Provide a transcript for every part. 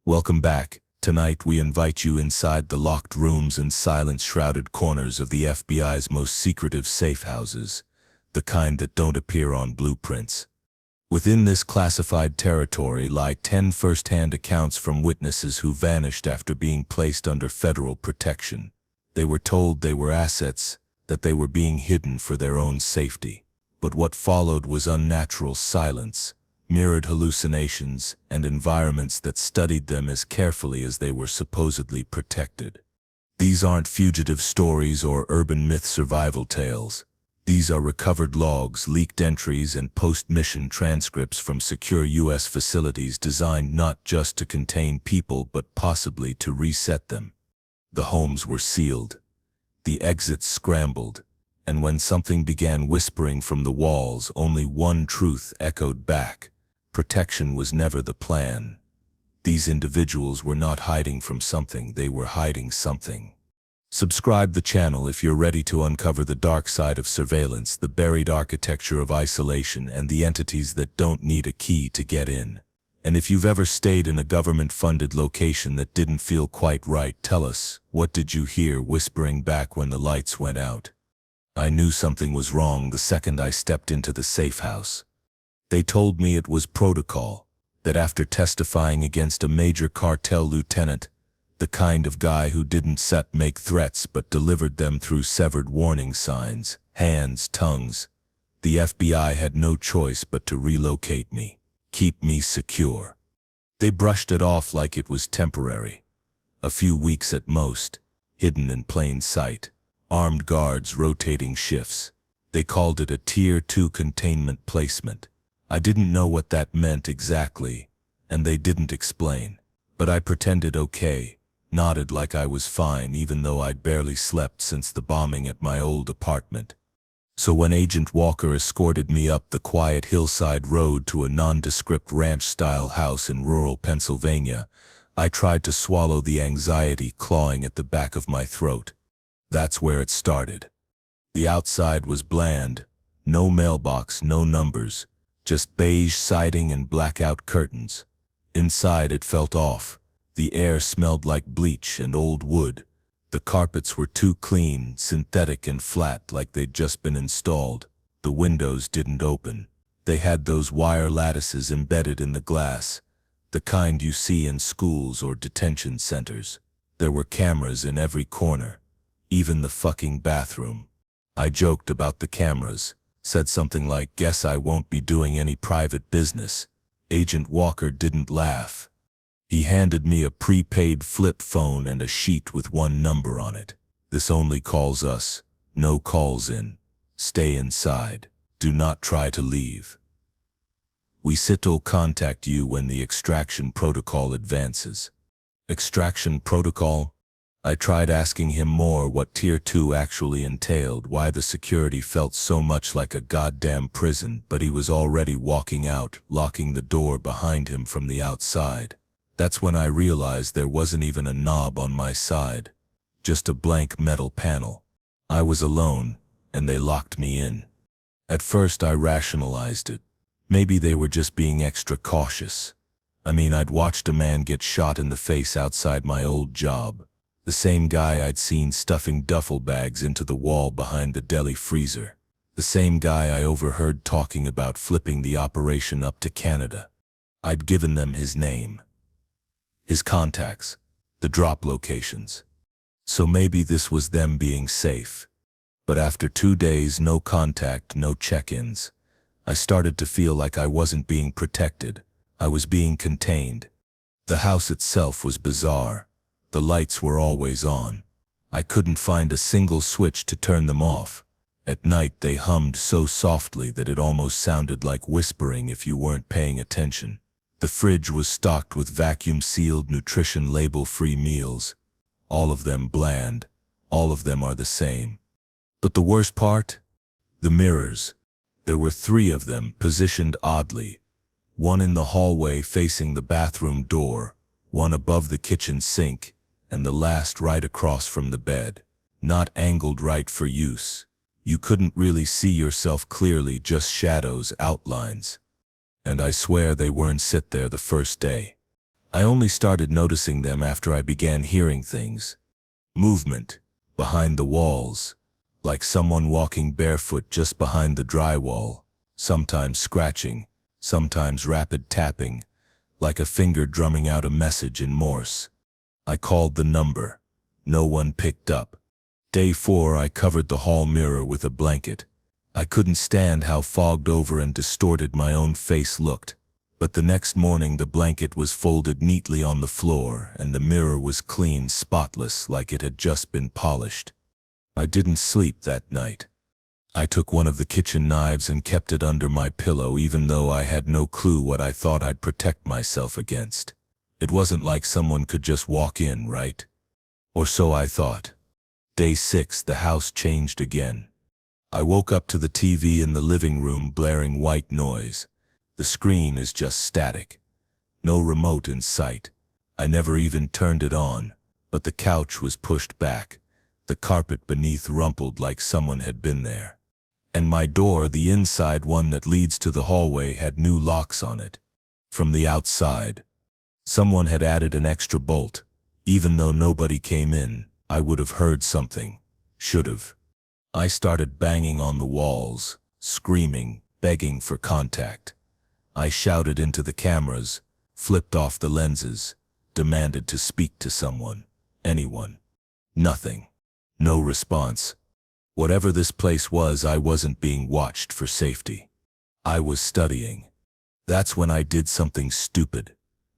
Welcome back. Tonight we invite you inside the locked rooms and silence-shrouded corners of the FBI's most secretive safe houses, the kind that don't appear on blueprints. Within this classified territory lie 10 first-hand accounts from witnesses who vanished after being placed under federal protection. They were told they were assets, that they were being hidden for their own safety. But what followed was unnatural silence, mirrored hallucinations, and environments that studied them as carefully as they were supposedly protected. These aren't fugitive stories or urban myth survival tales. These are recovered logs, leaked entries, and post-mission transcripts from secure U.S. facilities designed not just to contain people but possibly to reset them. The homes were sealed, the exits scrambled, and when something began whispering from the walls, only one truth echoed back. Protection was never the plan. These individuals were not hiding from something, they were hiding something. Subscribe the channel if you're ready to uncover the dark side of surveillance, the buried architecture of isolation, and the entities that don't need a key to get in. And if you've ever stayed in a government-funded location that didn't feel quite right, tell us, what did you hear whispering back when the lights went out? I knew something was wrong the second I stepped into the safe house. They told me it was protocol, that after testifying against a major cartel lieutenant, the kind of guy who didn't make threats but delivered them through severed warning signs, hands, tongues, the FBI had no choice but to relocate me, keep me secure. They brushed it off like it was temporary. A few weeks at most, hidden in plain sight, armed guards rotating shifts. They called it a Tier 2 containment placement. I didn't know what that meant exactly, and they didn't explain. But I pretended okay, nodded like I was fine even though I'd barely slept since the bombing at my old apartment. So when Agent Walker escorted me up the quiet hillside road to a nondescript ranch-style house in rural Pennsylvania, I tried to swallow the anxiety clawing at the back of my throat. That's where it started. The outside was bland, no mailbox, no numbers, just beige siding and blackout curtains. Inside it felt off. The air smelled like bleach and old wood. The carpets were too clean, synthetic and flat like they'd just been installed. The windows didn't open. They had those wire lattices embedded in the glass, the kind you see in schools or detention centers. There were cameras in every corner, even the fucking bathroom. I joked about the cameras. Said something like, "Guess I won't be doing any private business." Agent Walker didn't laugh. He handed me a prepaid flip phone and a sheet with one number on it. "This only calls us. No calls in. Stay inside. Do not try to leave. We will contact you when the extraction protocol advances." Extraction protocol? I tried asking him more what Tier 2 actually entailed, why the security felt so much like a goddamn prison, but he was already walking out, locking the door behind him from the outside. That's when I realized there wasn't even a knob on my side, just a blank metal panel. I was alone, and they locked me in. At first I rationalized it. Maybe they were just being extra cautious. I mean, I'd watched a man get shot in the face outside my old job. The same guy I'd seen stuffing duffel bags into the wall behind the deli freezer. The same guy I overheard talking about flipping the operation up to Canada. I'd given them his name, his contacts, the drop locations. So maybe this was them being safe. But after 2 days, no contact, no check-ins, I started to feel like I wasn't being protected. I was being contained. The house itself was bizarre. The lights were always on. I couldn't find a single switch to turn them off. At night they hummed so softly that it almost sounded like whispering if you weren't paying attention. The fridge was stocked with vacuum-sealed, nutrition label-free meals. All of them bland. All of them are the same. But the worst part? The mirrors. There were 3 of them, positioned oddly. One in the hallway facing the bathroom door, one above the kitchen sink, and the last right across from the bed. Not angled right for use. You couldn't really see yourself clearly, just shadows, outlines. And I swear they weren't sit there the first day. I only started noticing them after I began hearing things. Movement behind the walls, like someone walking barefoot just behind the drywall, sometimes scratching, sometimes rapid tapping, like a finger drumming out a message in Morse. I called the number. No one picked up. Day 4, I covered the hall mirror with a blanket. I couldn't stand how fogged over and distorted my own face looked. But the next morning the blanket was folded neatly on the floor and the mirror was clean, spotless, like it had just been polished. I didn't sleep that night. I took one of the kitchen knives and kept it under my pillow even though I had no clue what I thought I'd protect myself against. It wasn't like someone could just walk in, right? Or so I thought. Day 6, the house changed again. I woke up to the TV in the living room blaring white noise. The screen is just static. No remote in sight. I never even turned it on, but the couch was pushed back. The carpet beneath rumpled like someone had been there. And my door, the inside one that leads to the hallway, had new locks on it. From the outside, someone had added an extra bolt. Even though nobody came in, I would have heard something. Should have. I started banging on the walls, screaming, begging for contact. I shouted into the cameras, flipped off the lenses, demanded to speak to someone, anyone. Nothing. No response. Whatever this place was, I wasn't being watched for safety. I was studying. That's when I did something stupid.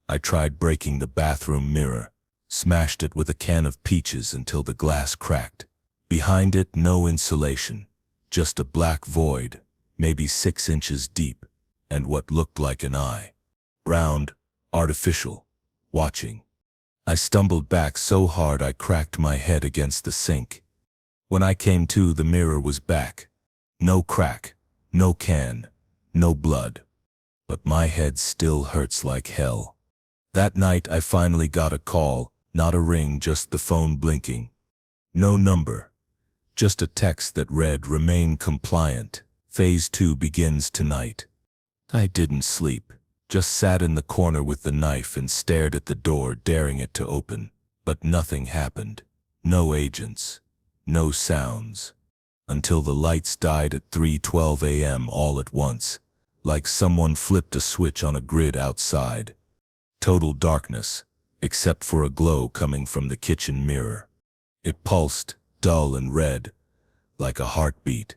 I tried breaking the bathroom mirror, smashed it with a can of peaches until the glass cracked. Behind it, no insulation, just a black void, maybe 6 inches deep, and what looked like an eye. Round, artificial, watching. I stumbled back so hard I cracked my head against the sink. When I came to, the mirror was back. No crack, no can, no blood. But my head still hurts like hell. That night I finally got a call, not a ring, just the phone blinking. No number. Just a text that read, "Remain compliant. Phase 2 begins tonight." I didn't sleep, just sat in the corner with the knife and stared at the door, daring it to open. But nothing happened. No agents. No sounds. Until the lights died at 3:12 a.m. all at once, like someone flipped a switch on a grid outside. Total darkness, except for a glow coming from the kitchen mirror. It pulsed, dull and red, like a heartbeat.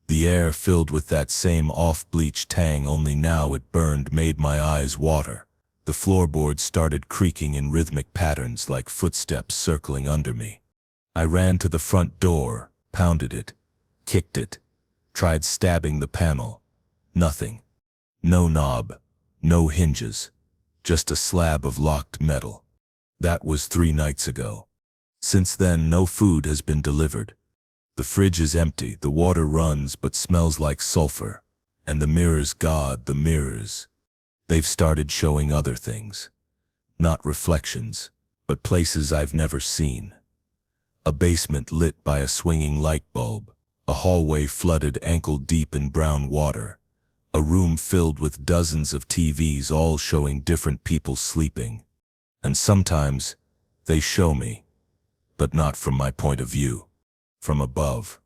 The air filled with that same off-bleach tang, only now it burned, made my eyes water. The floorboards started creaking in rhythmic patterns like footsteps circling under me. I ran to the front door, pounded it, kicked it, tried stabbing the panel. Nothing. No knob, no hinges, just a slab of locked metal. That was 3 nights ago. Since then, no food has been delivered. The fridge is empty, the water runs but smells like sulfur. And the mirrors, God, the mirrors. They've started showing other things. Not reflections, but places I've never seen. A basement lit by a swinging light bulb. A hallway flooded ankle-deep in brown water. A room filled with dozens of TVs, all showing different people sleeping. And sometimes, they show me, but not from my point of view. From above,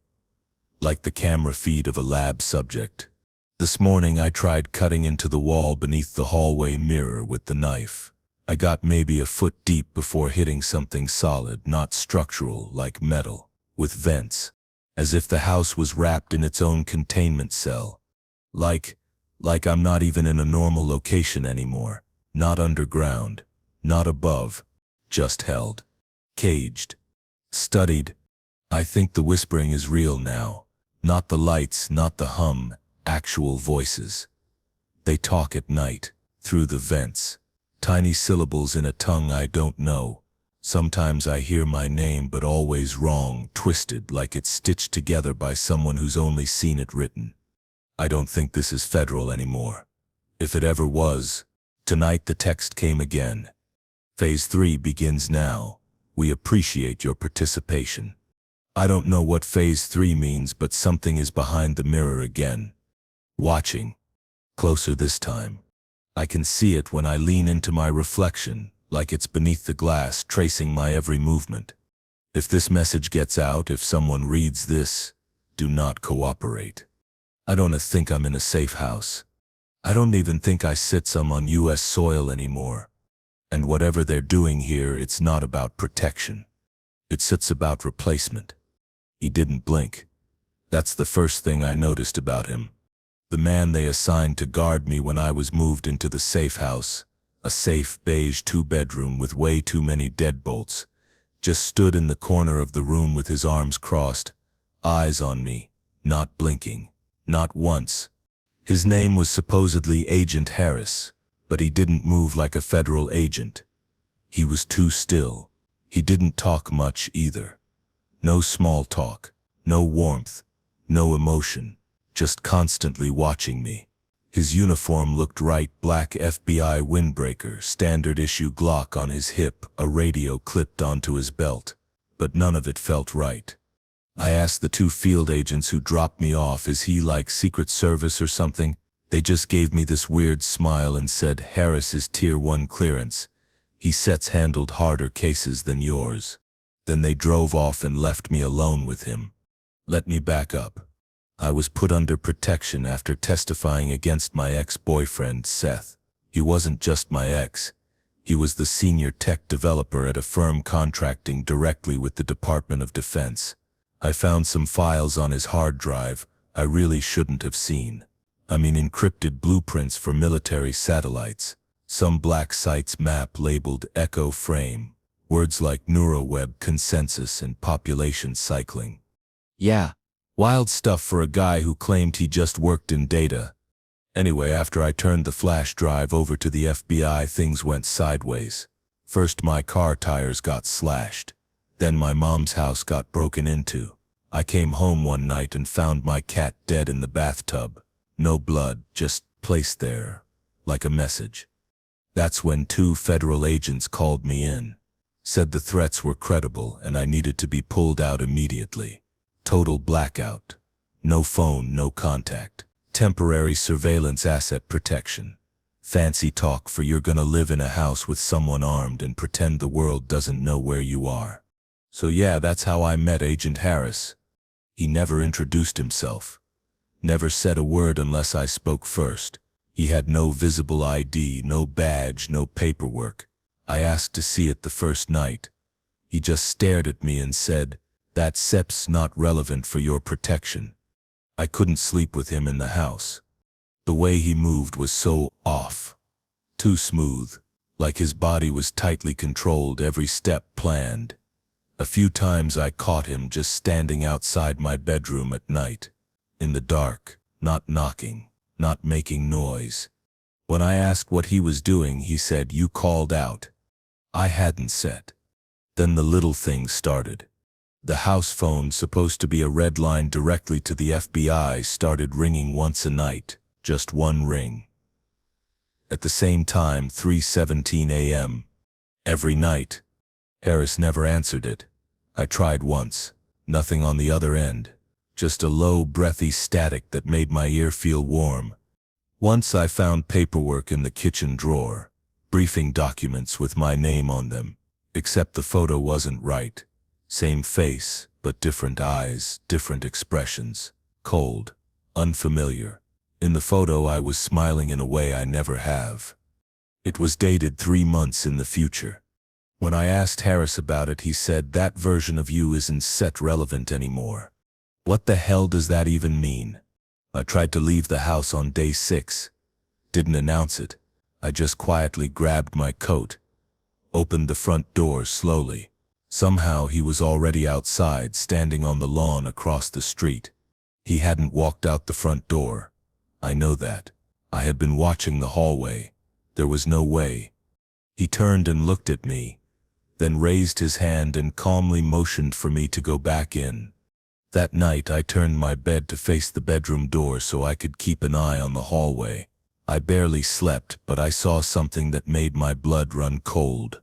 like the camera feed of a lab subject. This morning I tried cutting into the wall beneath the hallway mirror with the knife. I got maybe a foot deep before hitting something solid, not structural, like metal, with vents, as if the house was wrapped in its own containment cell. Like I'm not even in a normal location anymore, not underground, not above, just held, caged, studied. I think the whispering is real now. Not the lights, not the hum, actual voices. They talk at night, through the vents. Tiny syllables in a tongue I don't know. Sometimes I hear my name, but always wrong, twisted, like it's stitched together by someone who's only seen it written. I don't think this is federal anymore. If it ever was. Tonight the text came again. Phase 3 begins now. We appreciate your participation. I don't know what Phase 3 means, but something is behind the mirror again. Watching. Closer this time. I can see it when I lean into my reflection, like it's beneath the glass, tracing my every movement. If this message gets out, if someone reads this, do not cooperate. I don't think I'm in a safe house. I don't even think I sit some on US soil anymore. And whatever they're doing here, it's not about protection. It's about replacement. He didn't blink. That's the first thing I noticed about him. The man they assigned to guard me when I was moved into the safe house, a safe beige 2-bedroom with way too many deadbolts, just stood in the corner of the room with his arms crossed, eyes on me, not blinking, not once. His name was supposedly Agent Harris, but he didn't move like a federal agent. He was too still. He didn't talk much either. No small talk, no warmth, no emotion, just constantly watching me. His uniform looked right: black FBI windbreaker, standard issue Glock on his hip, a radio clipped onto his belt. But none of it felt right. I asked the 2 field agents who dropped me off, is he like Secret Service or something? They just gave me this weird smile and said, Harris is Tier 1 clearance. He sets handled harder cases than yours. Then they drove off and left me alone with him. Let me back up. I was put under protection after testifying against my ex-boyfriend, Seth. He wasn't just my ex. He was the senior tech developer at a firm contracting directly with the Department of Defense. I found some files on his hard drive I really shouldn't have seen. I mean, encrypted blueprints for military satellites, some black sites map labeled Echo Frame, words like NeuroWeb consensus and population cycling. Yeah, wild stuff for a guy who claimed he just worked in data. Anyway, after I turned the flash drive over to the FBI, things went sideways. First, my car tires got slashed. Then my mom's house got broken into. I came home one night and found my cat dead in the bathtub. No blood, just placed there, like a message. That's when 2 federal agents called me in. Said the threats were credible and I needed to be pulled out immediately. Total blackout. No phone, no contact. Temporary surveillance asset protection. Fancy talk for you're gonna live in a house with someone armed and pretend the world doesn't know where you are. So yeah, that's how I met Agent Harris. He never introduced himself. Never said a word unless I spoke first. He had no visible ID, no badge, no paperwork. I asked to see it the first night. He just stared at me and said, "That SEP's not relevant for your protection." I couldn't sleep with him in the house. The way he moved was so off. Too smooth, like his body was tightly controlled, every step planned. A few times I caught him just standing outside my bedroom at night, in the dark, not knocking, not making noise. When I asked what he was doing, he said, "You called out." I hadn't said. Then the little things started. The house phone, supposed to be a red line directly to the FBI, started ringing once a night, just one ring. At the same time, 3:17 a.m. Every night. Harris never answered it. I tried once. Nothing on the other end. Just a low, breathy static that made my ear feel warm. Once I found paperwork in the kitchen drawer. Briefing documents with my name on them. Except the photo wasn't right. Same face, but different eyes, different expressions. Cold. Unfamiliar. In the photo I was smiling in a way I never have. It was dated 3 months in the future. When I asked Harris about it, he said, "That version of you isn't set relevant anymore." What the hell does that even mean? I tried to leave the house on day 6. Didn't announce it. I just quietly grabbed my coat. Opened the front door slowly. Somehow he was already outside, standing on the lawn across the street. He hadn't walked out the front door. I know that. I had been watching the hallway. There was no way. He turned and looked at me, then raised his hand and calmly motioned for me to go back in. That night I turned my bed to face the bedroom door so I could keep an eye on the hallway. I barely slept, but I saw something that made my blood run cold.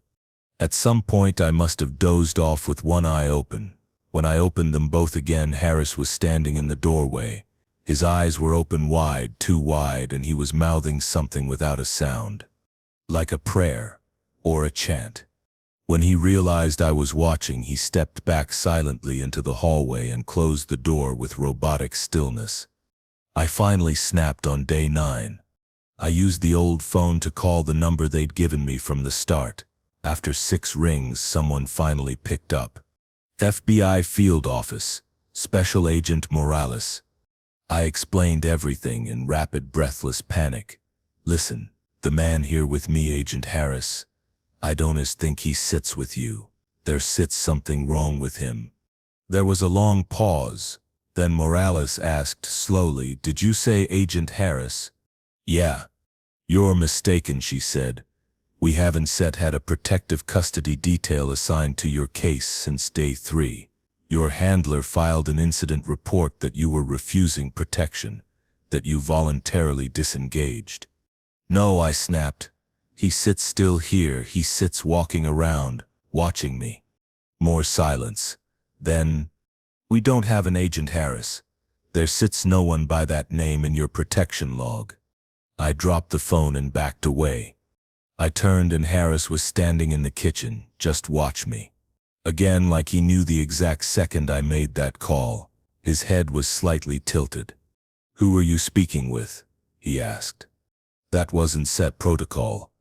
At some point I must have dozed off with one eye open. When I opened them both again, Harris was standing in the doorway. His eyes were open wide, too wide, and he was mouthing something without a sound. Like a prayer. or a chant. When he realized I was watching, he stepped back silently into the hallway and closed the door with robotic stillness. I finally snapped on day 9. I used the old phone to call the number they'd given me from the start. After 6 rings, someone finally picked up. FBI Field Office, Special Agent Morales. I explained everything in rapid, breathless panic. Listen, the man here with me, Agent Harris. I don't think he sits with you. There sits something wrong with him. There was a long pause. Then Morales asked slowly, "Did you say Agent Harris?" "Yeah." "You're mistaken," she said. "We haven't had a protective custody detail assigned to your case since day 3. Your handler filed an incident report that you were refusing protection, that you voluntarily disengaged." "No," I snapped. "He sits still here. He sits walking around, watching me." More silence. Then, "We don't have an Agent Harris. There sits no one by that name in your protection log." I dropped the phone and backed away. I turned and Harris was standing in the kitchen. "Just watch me." Again, like he knew the exact second I made that call. His head was slightly tilted. "Who are you speaking with?" he asked. That wasn't set protocol.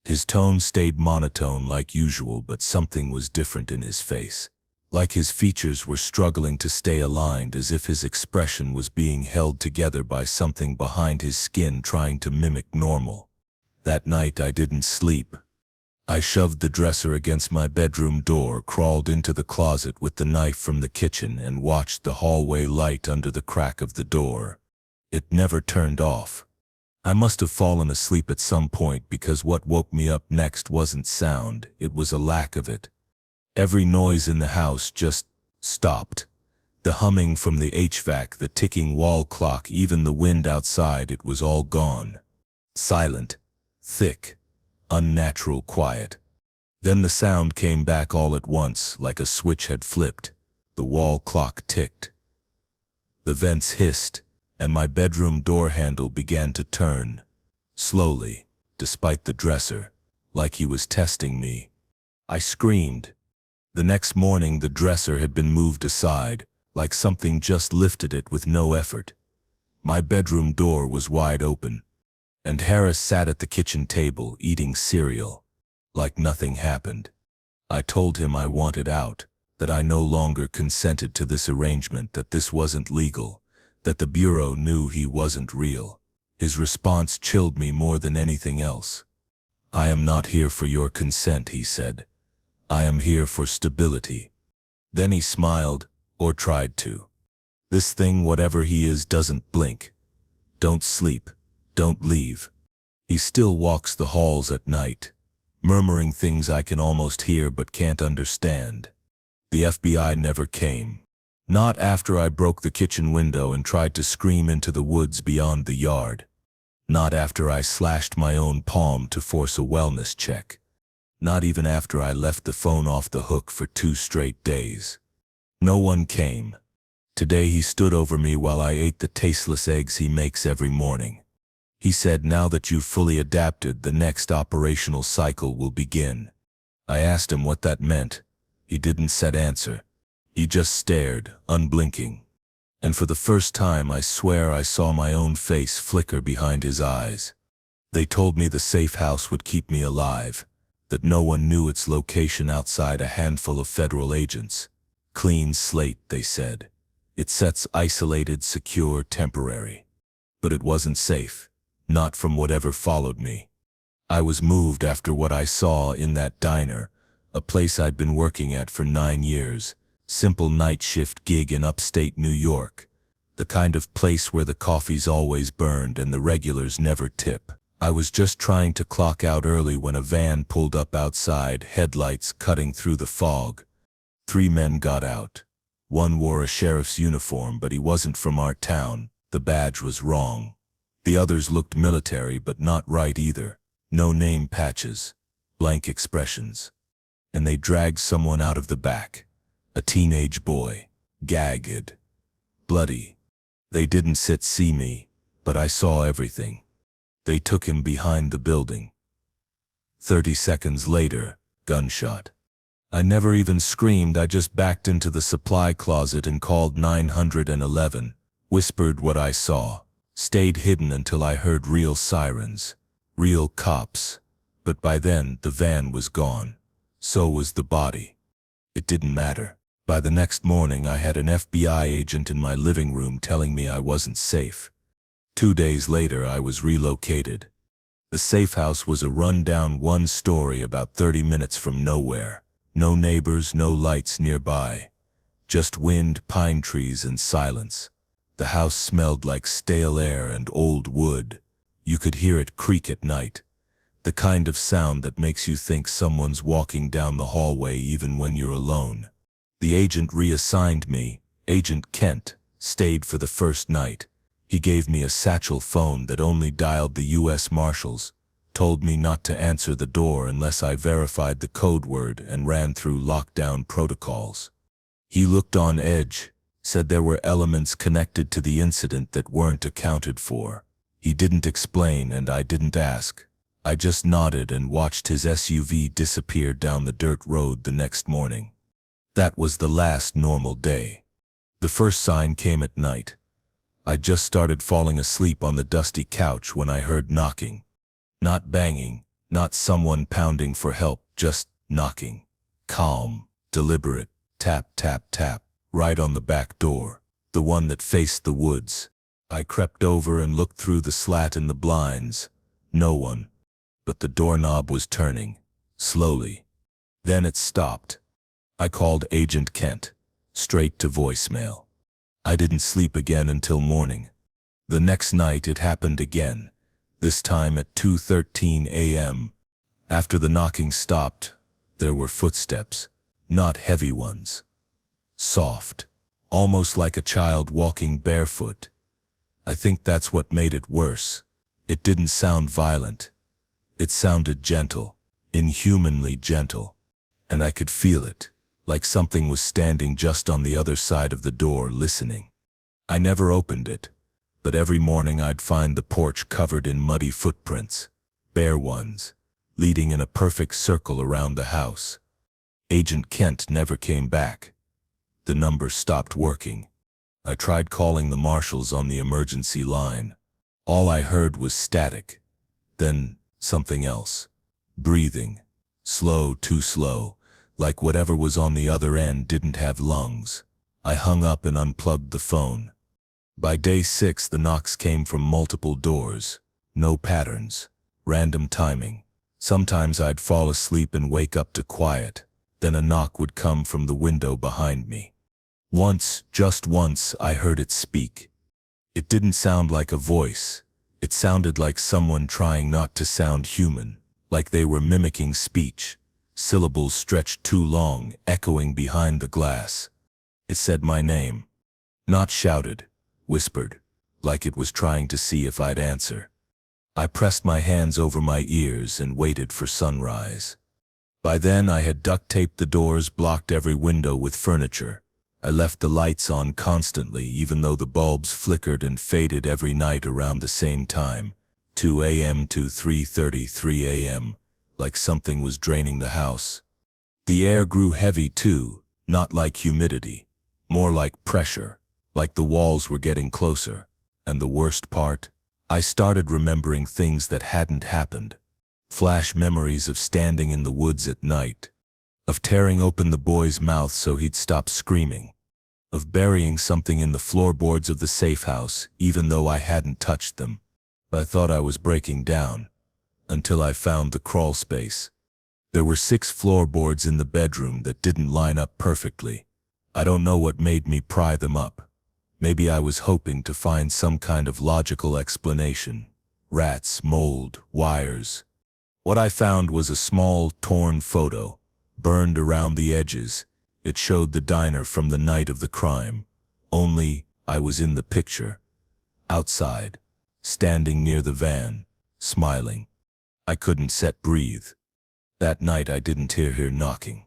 His tone stayed monotone like usual, but something was different in his face. Like his features were struggling to stay aligned, as if his expression was being held together by something behind his skin trying to mimic normal. That night I didn't sleep. I shoved the dresser against my bedroom door, crawled into the closet with the knife from the kitchen, and watched the hallway light under the crack of the door. It never turned off. I must have fallen asleep at some point, because what woke me up next wasn't sound, it was a lack of it. Every noise in the house just stopped. The humming from the HVAC, the ticking wall clock, even the wind outside, it was all gone. Silent, thick, unnatural quiet. Then the sound came back all at once, like a switch had flipped. The wall clock ticked. The vents hissed, and my bedroom door handle began to turn. Slowly, despite the dresser, like he was testing me. I screamed. The next morning the dresser had been moved aside, like something just lifted it with no effort. My bedroom door was wide open, and Harris sat at the kitchen table eating cereal, like nothing happened. I told him I wanted out, that I no longer consented to this arrangement, that this wasn't legal, that the Bureau knew he wasn't real. His response chilled me more than anything else. "I am not here for your consent," he said. "I am here for stability." Then he smiled, or tried to. "This thing, whatever he is, doesn't blink. Don't sleep. Don't leave. He still walks the halls at night, murmuring things I can almost hear but can't understand." The FBI never came. Not after I broke the kitchen window and tried to scream into the woods beyond the yard. Not after I slashed my own palm to force a wellness check. Not even after I left the phone off the hook for 2 straight days. No one came. Today he stood over me while I ate the tasteless eggs he makes every morning. He said, "Now that you've fully adapted, the next operational cycle will begin." I asked him what that meant. He didn't answer. He just stared, unblinking. And for the first time, I swear I saw my own face flicker behind his eyes. They told me the safe house would keep me alive, that no one knew its location outside a handful of federal agents. Clean slate, they said. It sets isolated, secure, temporary. But it wasn't safe, not from whatever followed me. I was moved after what I saw in that diner, a place I'd been working at for 9 years. Simple night shift gig in upstate New York. The kind of place where the coffee's always burned and the regulars never tip. I was just trying to clock out early when a van pulled up outside, headlights cutting through the fog. 3 men got out. One wore a sheriff's uniform, but he wasn't from our town. The badge was wrong. The others looked military, but not right either. No name patches. Blank expressions. And they dragged someone out of the back. A teenage boy, gagged, bloody. They didn't see me, but I saw everything. They took him behind the building. 30 seconds later, gunshot. I never even screamed, I just backed into the supply closet and called 911, whispered what I saw, stayed hidden until I heard real sirens, real cops. But by then, the van was gone. So was the body. It didn't matter. By the next morning, I had an FBI agent in my living room telling me I wasn't safe. 2 days later, I was relocated. The safe house was a run-down one-story about 30 minutes from nowhere. No neighbors, no lights nearby. Just wind, pine trees, and silence. The house smelled like stale air and old wood. You could hear it creak at night. The kind of sound that makes you think someone's walking down the hallway even when you're alone. The agent reassigned me, Agent Kent, stayed for the first night. He gave me a satchel phone that only dialed the U.S. Marshals, told me not to answer the door unless I verified the code word and ran through lockdown protocols. He looked on edge, said there were elements connected to the incident that weren't accounted for. He didn't explain and I didn't ask. I just nodded and watched his SUV disappear down the dirt road the next morning. That was the last normal day. The first sign came at night. I just started falling asleep on the dusty couch when I heard knocking. Not banging, not someone pounding for help, just knocking. Calm, deliberate, tap, tap, tap, right on the back door, the one that faced the woods. I crept over and looked through the slat in the blinds. No one. But the doorknob was turning, slowly. Then it stopped. I called Agent Kent, straight to voicemail. I didn't sleep again until morning. The next night it happened again, this time at 2:13 a.m. After the knocking stopped, there were footsteps, not heavy ones. Soft, almost like a child walking barefoot. I think that's what made it worse. It didn't sound violent. It sounded gentle, inhumanly gentle. And I could feel it, like something was standing just on the other side of the door listening. I never opened it, but every morning I'd find the porch covered in muddy footprints, bare ones, leading in a perfect circle around the house. Agent Kent never came back. The number stopped working. I tried calling the marshals on the emergency line. All I heard was static. Then something else. Breathing. Slow, too slow, like whatever was on the other end didn't have lungs. I hung up and unplugged the phone. By day 6, the knocks came from multiple doors. No patterns. Random timing. Sometimes I'd fall asleep and wake up to quiet. Then a knock would come from the window behind me. Once, just once, I heard it speak. It didn't sound like a voice. It sounded like someone trying not to sound human, like they were mimicking speech. Syllables stretched too long, echoing behind the glass. It said my name. Not shouted. Whispered, like it was trying to see if I'd answer. I pressed my hands over my ears and waited for sunrise. By then I had duct taped the doors, blocked every window with furniture. I left the lights on constantly, even though the bulbs flickered and faded every night around the same time, 2 a.m. to 3:33 a.m., like something was draining the house. The air grew heavy too, not like humidity, more like pressure. Like the walls were getting closer. And the worst part, I started remembering things that hadn't happened. Flash memories of standing in the woods at night. Of tearing open the boy's mouth so he'd stop screaming. Of burying something in the floorboards of the safe house, even though I hadn't touched them. I thought I was breaking down. Until I found the crawl space. There were 6 floorboards in the bedroom that didn't line up perfectly. I don't know what made me pry them up. Maybe I was hoping to find some kind of logical explanation. Rats, mold, wires. What I found was a small, torn photo, burned around the edges. It showed the diner from the night of the crime. Only, I was in the picture. Outside, standing near the van, smiling. I couldn't breathe. That night I didn't hear knocking.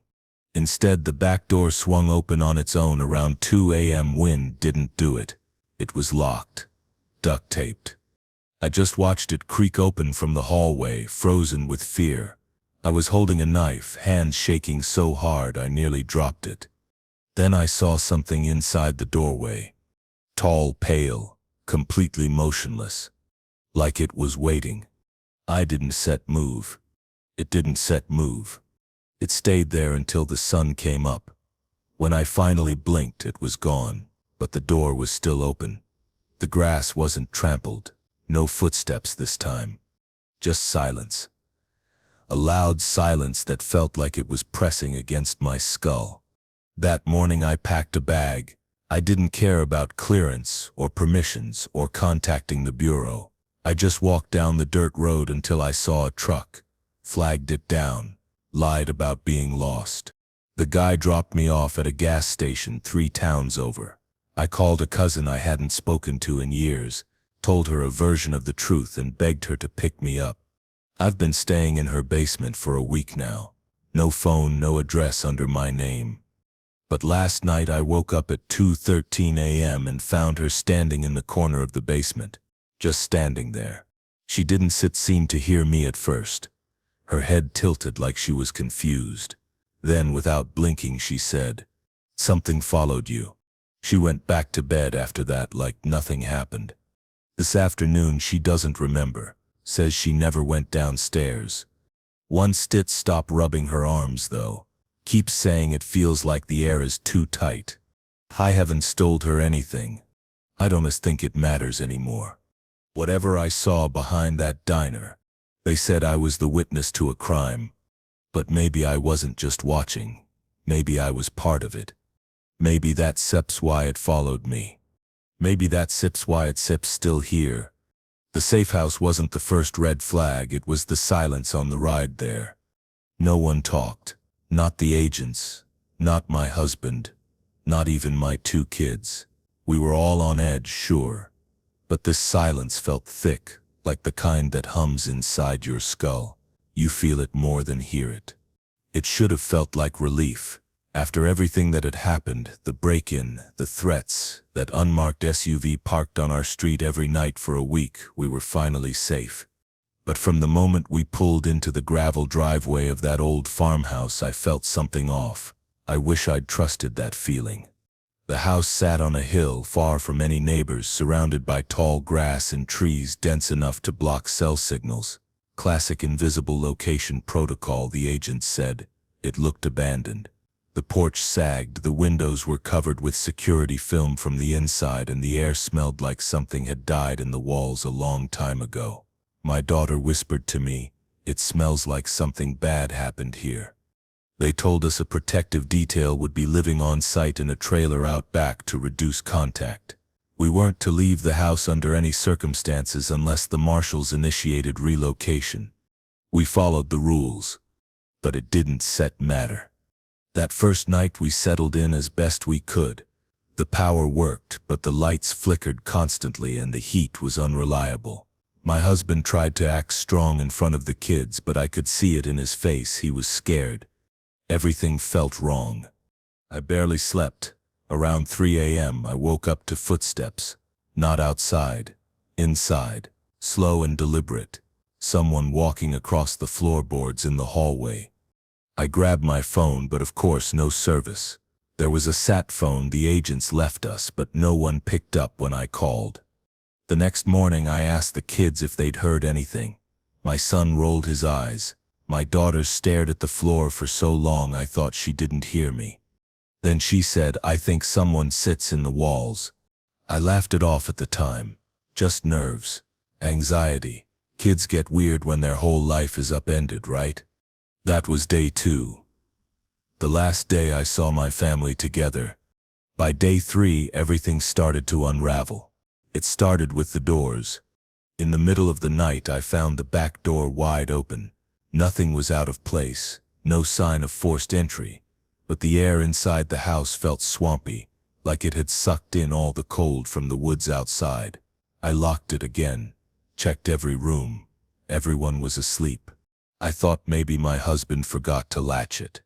Instead, the back door swung open on its own around 2 a.m. Wind didn't do it. It was locked. Duct taped. I just watched it creak open from the hallway, frozen with fear. I was holding a knife, hands shaking so hard I nearly dropped it. Then I saw something inside the doorway. Tall, pale, completely motionless. Like it was waiting. I didn't set move. It didn't set move. It stayed there until the sun came up. When I finally blinked, it was gone, but the door was still open. The grass wasn't trampled. No footsteps this time. Just silence. A loud silence that felt like it was pressing against my skull. That morning I packed a bag. I didn't care about clearance or permissions or contacting the bureau. I just walked down the dirt road until I saw a truck, flagged it down, lied about being lost. The guy dropped me off at a gas station 3 towns over. I called a cousin I hadn't spoken to in years, told her a version of the truth and begged her to pick me up. I've been staying in her basement for a week now. No phone, no address under my name. But last night I woke up at 2:13 a.m. and found her standing in the corner of the basement. Just standing there. She didn't seem to hear me at first. Her head tilted like she was confused. Then, without blinking, she said, "Something followed you." She went back to bed after that like nothing happened. This afternoon she doesn't remember. Says she never went downstairs. Once did stop rubbing her arms though. Keeps saying it feels like the air is too tight. I haven't told her anything. I don't think it matters anymore. Whatever I saw behind that diner, they said I was the witness to a crime. But maybe I wasn't just watching. Maybe I was part of it. Maybe that's why it followed me. Maybe that's why it's still here. The safe house wasn't the first red flag, it was the silence on the ride there. No one talked. Not the agents. Not my husband. Not even my 2 kids. We were all on edge, sure. But this silence felt thick, like the kind that hums inside your skull. You feel it more than hear it. It should have felt like relief. After everything that had happened, the break-in, the threats, that unmarked SUV parked on our street every night for a week, we were finally safe. But from the moment we pulled into the gravel driveway of that old farmhouse, I felt something off. I wish I'd trusted that feeling. The house sat on a hill, far from any neighbors, surrounded by tall grass and trees dense enough to block cell signals. Classic invisible location protocol, the agent said. It looked abandoned. The porch sagged, the windows were covered with security film from the inside, and the air smelled like something had died in the walls a long time ago. My daughter whispered to me, "It smells like something bad happened here." They told us a protective detail would be living on site in a trailer out back to reduce contact. We weren't to leave the house under any circumstances unless the marshals initiated relocation. We followed the rules, but it didn't matter. That first night we settled in as best we could. The power worked, but the lights flickered constantly and the heat was unreliable. My husband tried to act strong in front of the kids, but I could see it in his face. He was scared. Everything felt wrong. I barely slept. Around 3 a.m. I woke up to footsteps. Not outside. Inside. Slow and deliberate. Someone walking across the floorboards in the hallway. I grabbed my phone, but of course no service. There was a sat phone the agents left us, but no one picked up when I called. The next morning I asked the kids if they'd heard anything. My son rolled his eyes. My daughter stared at the floor for so long I thought she didn't hear me. Then she said, "I think someone sits in the walls." I laughed it off at the time. Just nerves. Anxiety. Kids get weird when their whole life is upended, right? That was day 2. The last day I saw my family together. By day 3, everything started to unravel. It started with the doors. In the middle of the night, I found the back door wide open. Nothing was out of place, no sign of forced entry, but the air inside the house felt swampy, like it had sucked in all the cold from the woods outside. I locked it again, checked every room. Everyone was asleep. I thought maybe my husband forgot to latch it.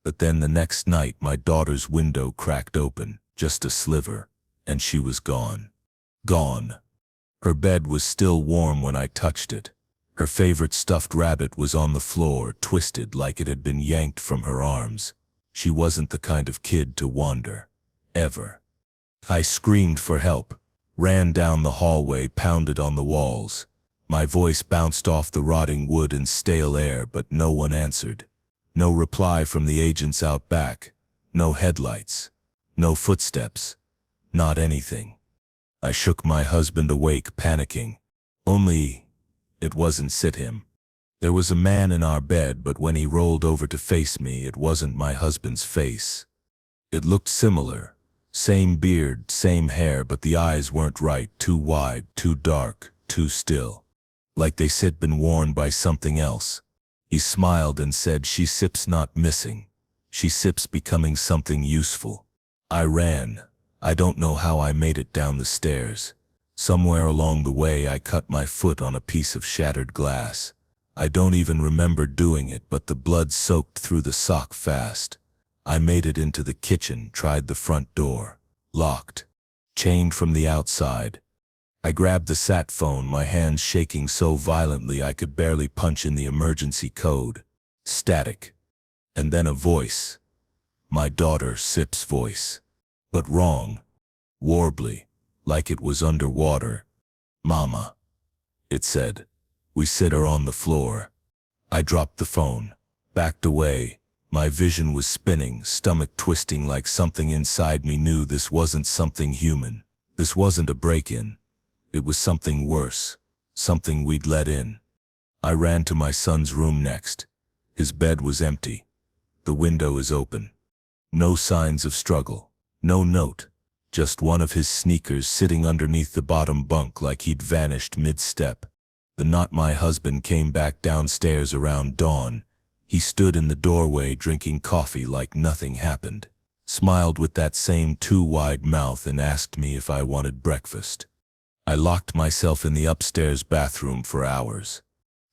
But then the next night my daughter's window cracked open, just a sliver, and she was gone. Gone. Her bed was still warm when I touched it. Her favorite stuffed rabbit was on the floor, twisted like it had been yanked from her arms. She wasn't the kind of kid to wander. Ever. I screamed for help, ran down the hallway, pounded on the walls. My voice bounced off the rotting wood and stale air, but no one answered. No reply from the agents out back. No headlights. No footsteps. Not anything. I shook my husband awake, panicking. Only it wasn't him. There was a man in our bed, but when he rolled over to face me, it wasn't my husband's face. It looked similar. Same beard, same hair, but the eyes weren't right, too wide, too dark, too still. Like they had been worn by something else. He smiled and said, "She sips not missing. She sips becoming something useful." I ran. I don't know how I made it down the stairs. Somewhere along the way I cut my foot on a piece of shattered glass. I don't even remember doing it, but the blood soaked through the sock fast. I made it into the kitchen, tried the front door. Locked. Chained from the outside. I grabbed the sat phone, my hands shaking so violently I could barely punch in the emergency code. Static. And then a voice. My daughter Sip's voice. But wrong. Warbly. Like it was underwater. "Mama," it said. "We sit her on the floor." I dropped the phone. Backed away. My vision was spinning, stomach twisting like something inside me knew this wasn't something human. This wasn't a break-in. It was something worse. Something we'd let in. I ran to my son's room next. His bed was empty. The window is open. No signs of struggle. No note. Just one of his sneakers sitting underneath the bottom bunk like he'd vanished mid-step. The not my husband came back downstairs around dawn. He stood in the doorway drinking coffee like nothing happened. Smiled with that same too wide mouth and asked me if I wanted breakfast. I locked myself in the upstairs bathroom for hours.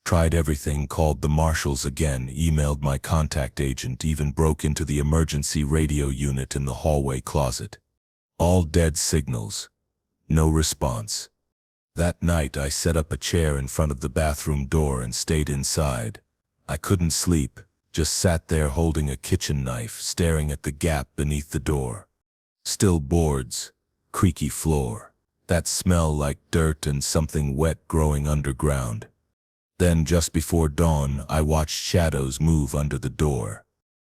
Tried everything, called the marshals again, emailed my contact agent, even broke into the emergency radio unit in the hallway closet. All dead signals. No response. That night I set up a chair in front of the bathroom door and stayed inside. I couldn't sleep, just sat there holding a kitchen knife, staring at the gap beneath the door. Still boards, creaky floor, that smell like dirt and something wet growing underground. Then just before dawn I watched shadows move under the door.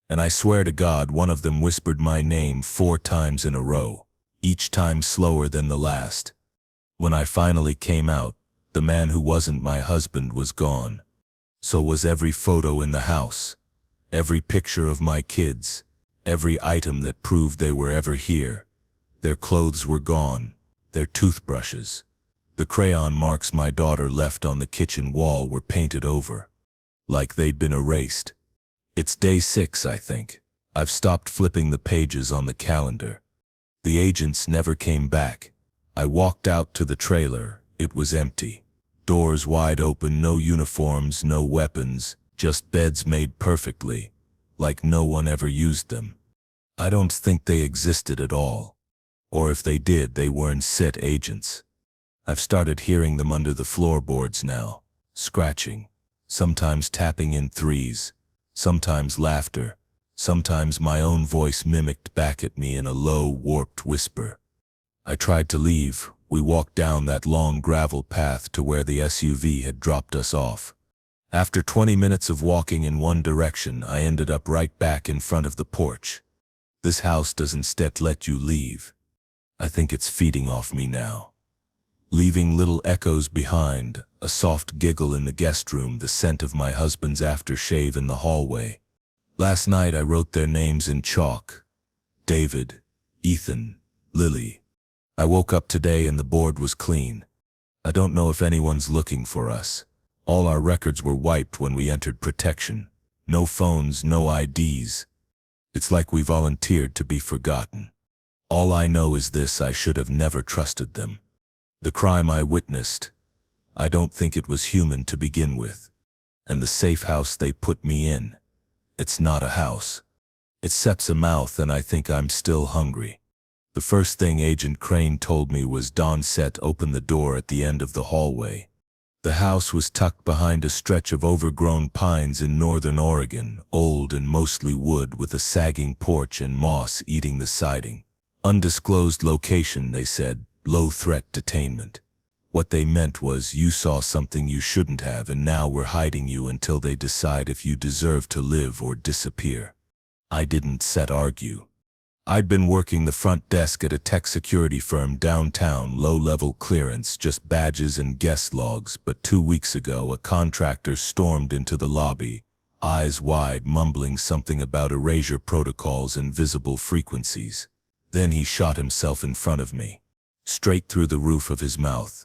And I swear to God one of them whispered my name 4 times in a row. Each time slower than the last. When I finally came out, the man who wasn't my husband was gone. So was every photo in the house. Every picture of my kids. Every item that proved they were ever here. Their clothes were gone. Their toothbrushes. The crayon marks my daughter left on the kitchen wall were painted over. Like they'd been erased. It's day 6, I think. I've stopped flipping the pages on the calendar. The agents never came back. I walked out to the trailer. It was empty. Doors wide open, no uniforms, no weapons, just beds made perfectly, like no one ever used them. I don't think they existed at all. Or if they did, they weren't set agents. I've started hearing them under the floorboards now, scratching, sometimes tapping in threes, sometimes laughter. Sometimes my own voice mimicked back at me in a low, warped whisper. I tried to leave. We walked down that long gravel path to where the SUV had dropped us off. After 20 minutes of walking in one direction, I ended up right back in front of the porch. This house doesn't let you leave. I think it's feeding off me now. Leaving little echoes behind, a soft giggle in the guest room, the scent of my husband's aftershave in the hallway. Last night I wrote their names in chalk. David, Ethan, Lily. I woke up today and the board was clean. I don't know if anyone's looking for us. All our records were wiped when we entered protection. No phones, no IDs. It's like we volunteered to be forgotten. All I know is this: I should have never trusted them. The crime I witnessed, I don't think it was human to begin with. And the safe house they put me in, it's not a house. It sets a mouth, and I think I'm still hungry. The first thing Agent Crane told me was, "Don, open the door at the end of the hallway." The house was tucked behind a stretch of overgrown pines in northern Oregon, old and mostly wood with a sagging porch and moss eating the siding. Undisclosed location, they said, low-threat detainment. What they meant was you saw something you shouldn't have and now we're hiding you until they decide if you deserve to live or disappear. I didn't argue. I'd been working the front desk at a tech security firm downtown, low-level clearance, just badges and guest logs, but 2 weeks ago a contractor stormed into the lobby, eyes wide, mumbling something about erasure protocols and visible frequencies. Then he shot himself in front of me, straight through the roof of his mouth.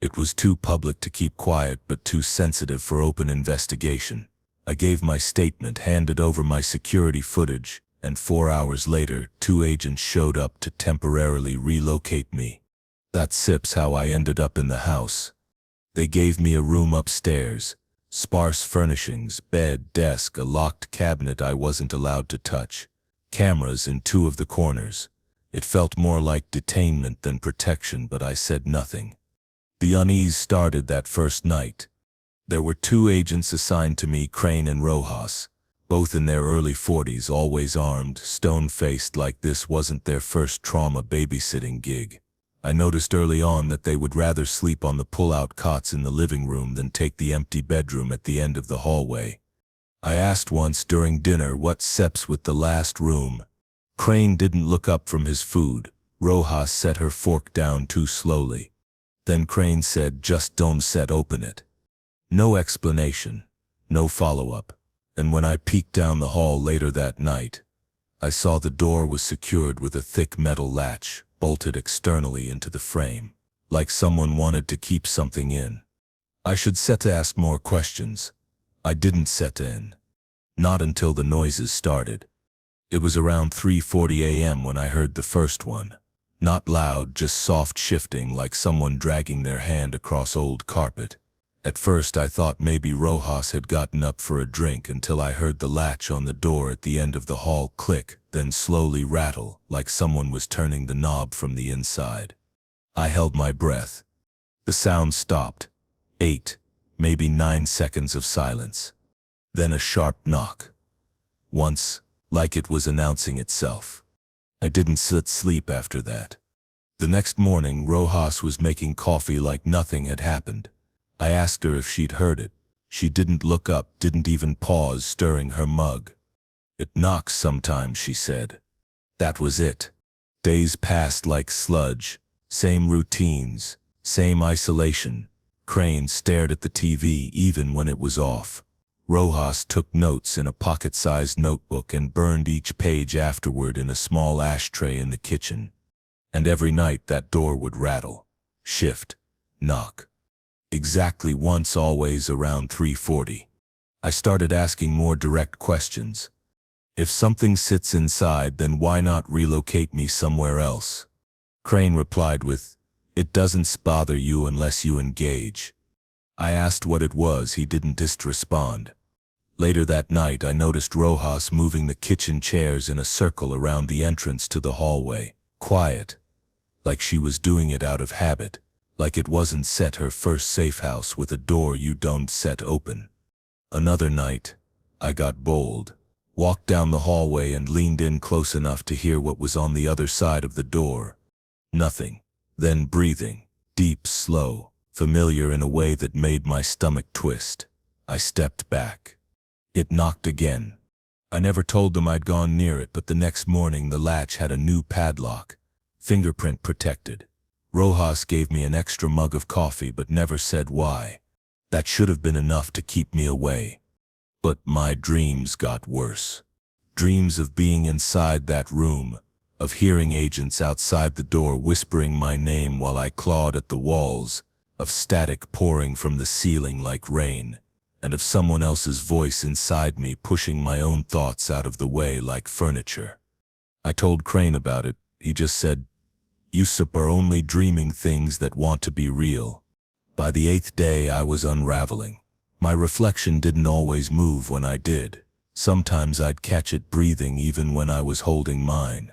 It was too public to keep quiet, but too sensitive for open investigation. I gave my statement, handed over my security footage, and 4 hours later, 2 agents showed up to temporarily relocate me. That's how I ended up in the house. They gave me a room upstairs, sparse furnishings, bed, desk, a locked cabinet I wasn't allowed to touch, cameras in 2 of the corners. It felt more like detainment than protection, but I said nothing. The unease started that first night. There were 2 agents assigned to me, Crane and Rojas, both in their early 40s, always armed, stone-faced, like this wasn't their first trauma babysitting gig. I noticed early on that they would rather sleep on the pull-out cots in the living room than take the empty bedroom at the end of the hallway. I asked once during dinner what seps with the last room. Crane didn't look up from his food. Rojas set her fork down too slowly. Then Crane said, "Just don't open it." No explanation, no follow-up. And when I peeked down the hall later that night, I saw the door was secured with a thick metal latch, bolted externally into the frame, like someone wanted to keep something in. I should set to ask more questions. I didn't set in. Not until the noises started. It was around 3:40 a.m. when I heard the first one. Not loud, just soft shifting, like someone dragging their hand across old carpet. At first I thought maybe Rojas had gotten up for a drink until I heard the latch on the door at the end of the hall click, then slowly rattle, like someone was turning the knob from the inside. I held my breath. The sound stopped. 8, maybe 9 seconds of silence. Then a sharp knock. Once, like it was announcing itself. I didn't sleep after that. The next morning, Rojas was making coffee like nothing had happened. I asked her if she'd heard it. She didn't look up, didn't even pause, stirring her mug. "It knocks sometimes," she said. That was it. Days passed like sludge. Same routines, same isolation. Crane stared at the TV even when it was off. Rojas took notes in a pocket-sized notebook and burned each page afterward in a small ashtray in the kitchen. And every night that door would rattle, shift, knock. Exactly once, always around 3:40. I started asking more direct questions. If something sits inside, then why not relocate me somewhere else? Crane replied with, "It doesn't bother you unless you engage." I asked what it was. He didn't respond. Later that night, I noticed Rojas moving the kitchen chairs in a circle around the entrance to the hallway. Quiet. Like she was doing it out of habit. Like it wasn't her first safe house with a door you don't open. Another night, I got bold. Walked down the hallway and leaned in close enough to hear what was on the other side of the door. Nothing. Then breathing. Deep, slow, familiar in a way that made my stomach twist. I stepped back. It knocked again. I never told them I'd gone near it, but the next morning the latch had a new padlock. Fingerprint protected. Rojas gave me an extra mug of coffee but never said why. That should have been enough to keep me away. But my dreams got worse. Dreams of being inside that room, of hearing agents outside the door whispering my name while I clawed at the walls, of static pouring from the ceiling like rain, and of someone else's voice inside me pushing my own thoughts out of the way like furniture. I told Crane about it. He just said, "You are only dreaming things that want to be real." By the 8th day, I was unraveling. My reflection didn't always move when I did. Sometimes I'd catch it breathing even when I was holding mine.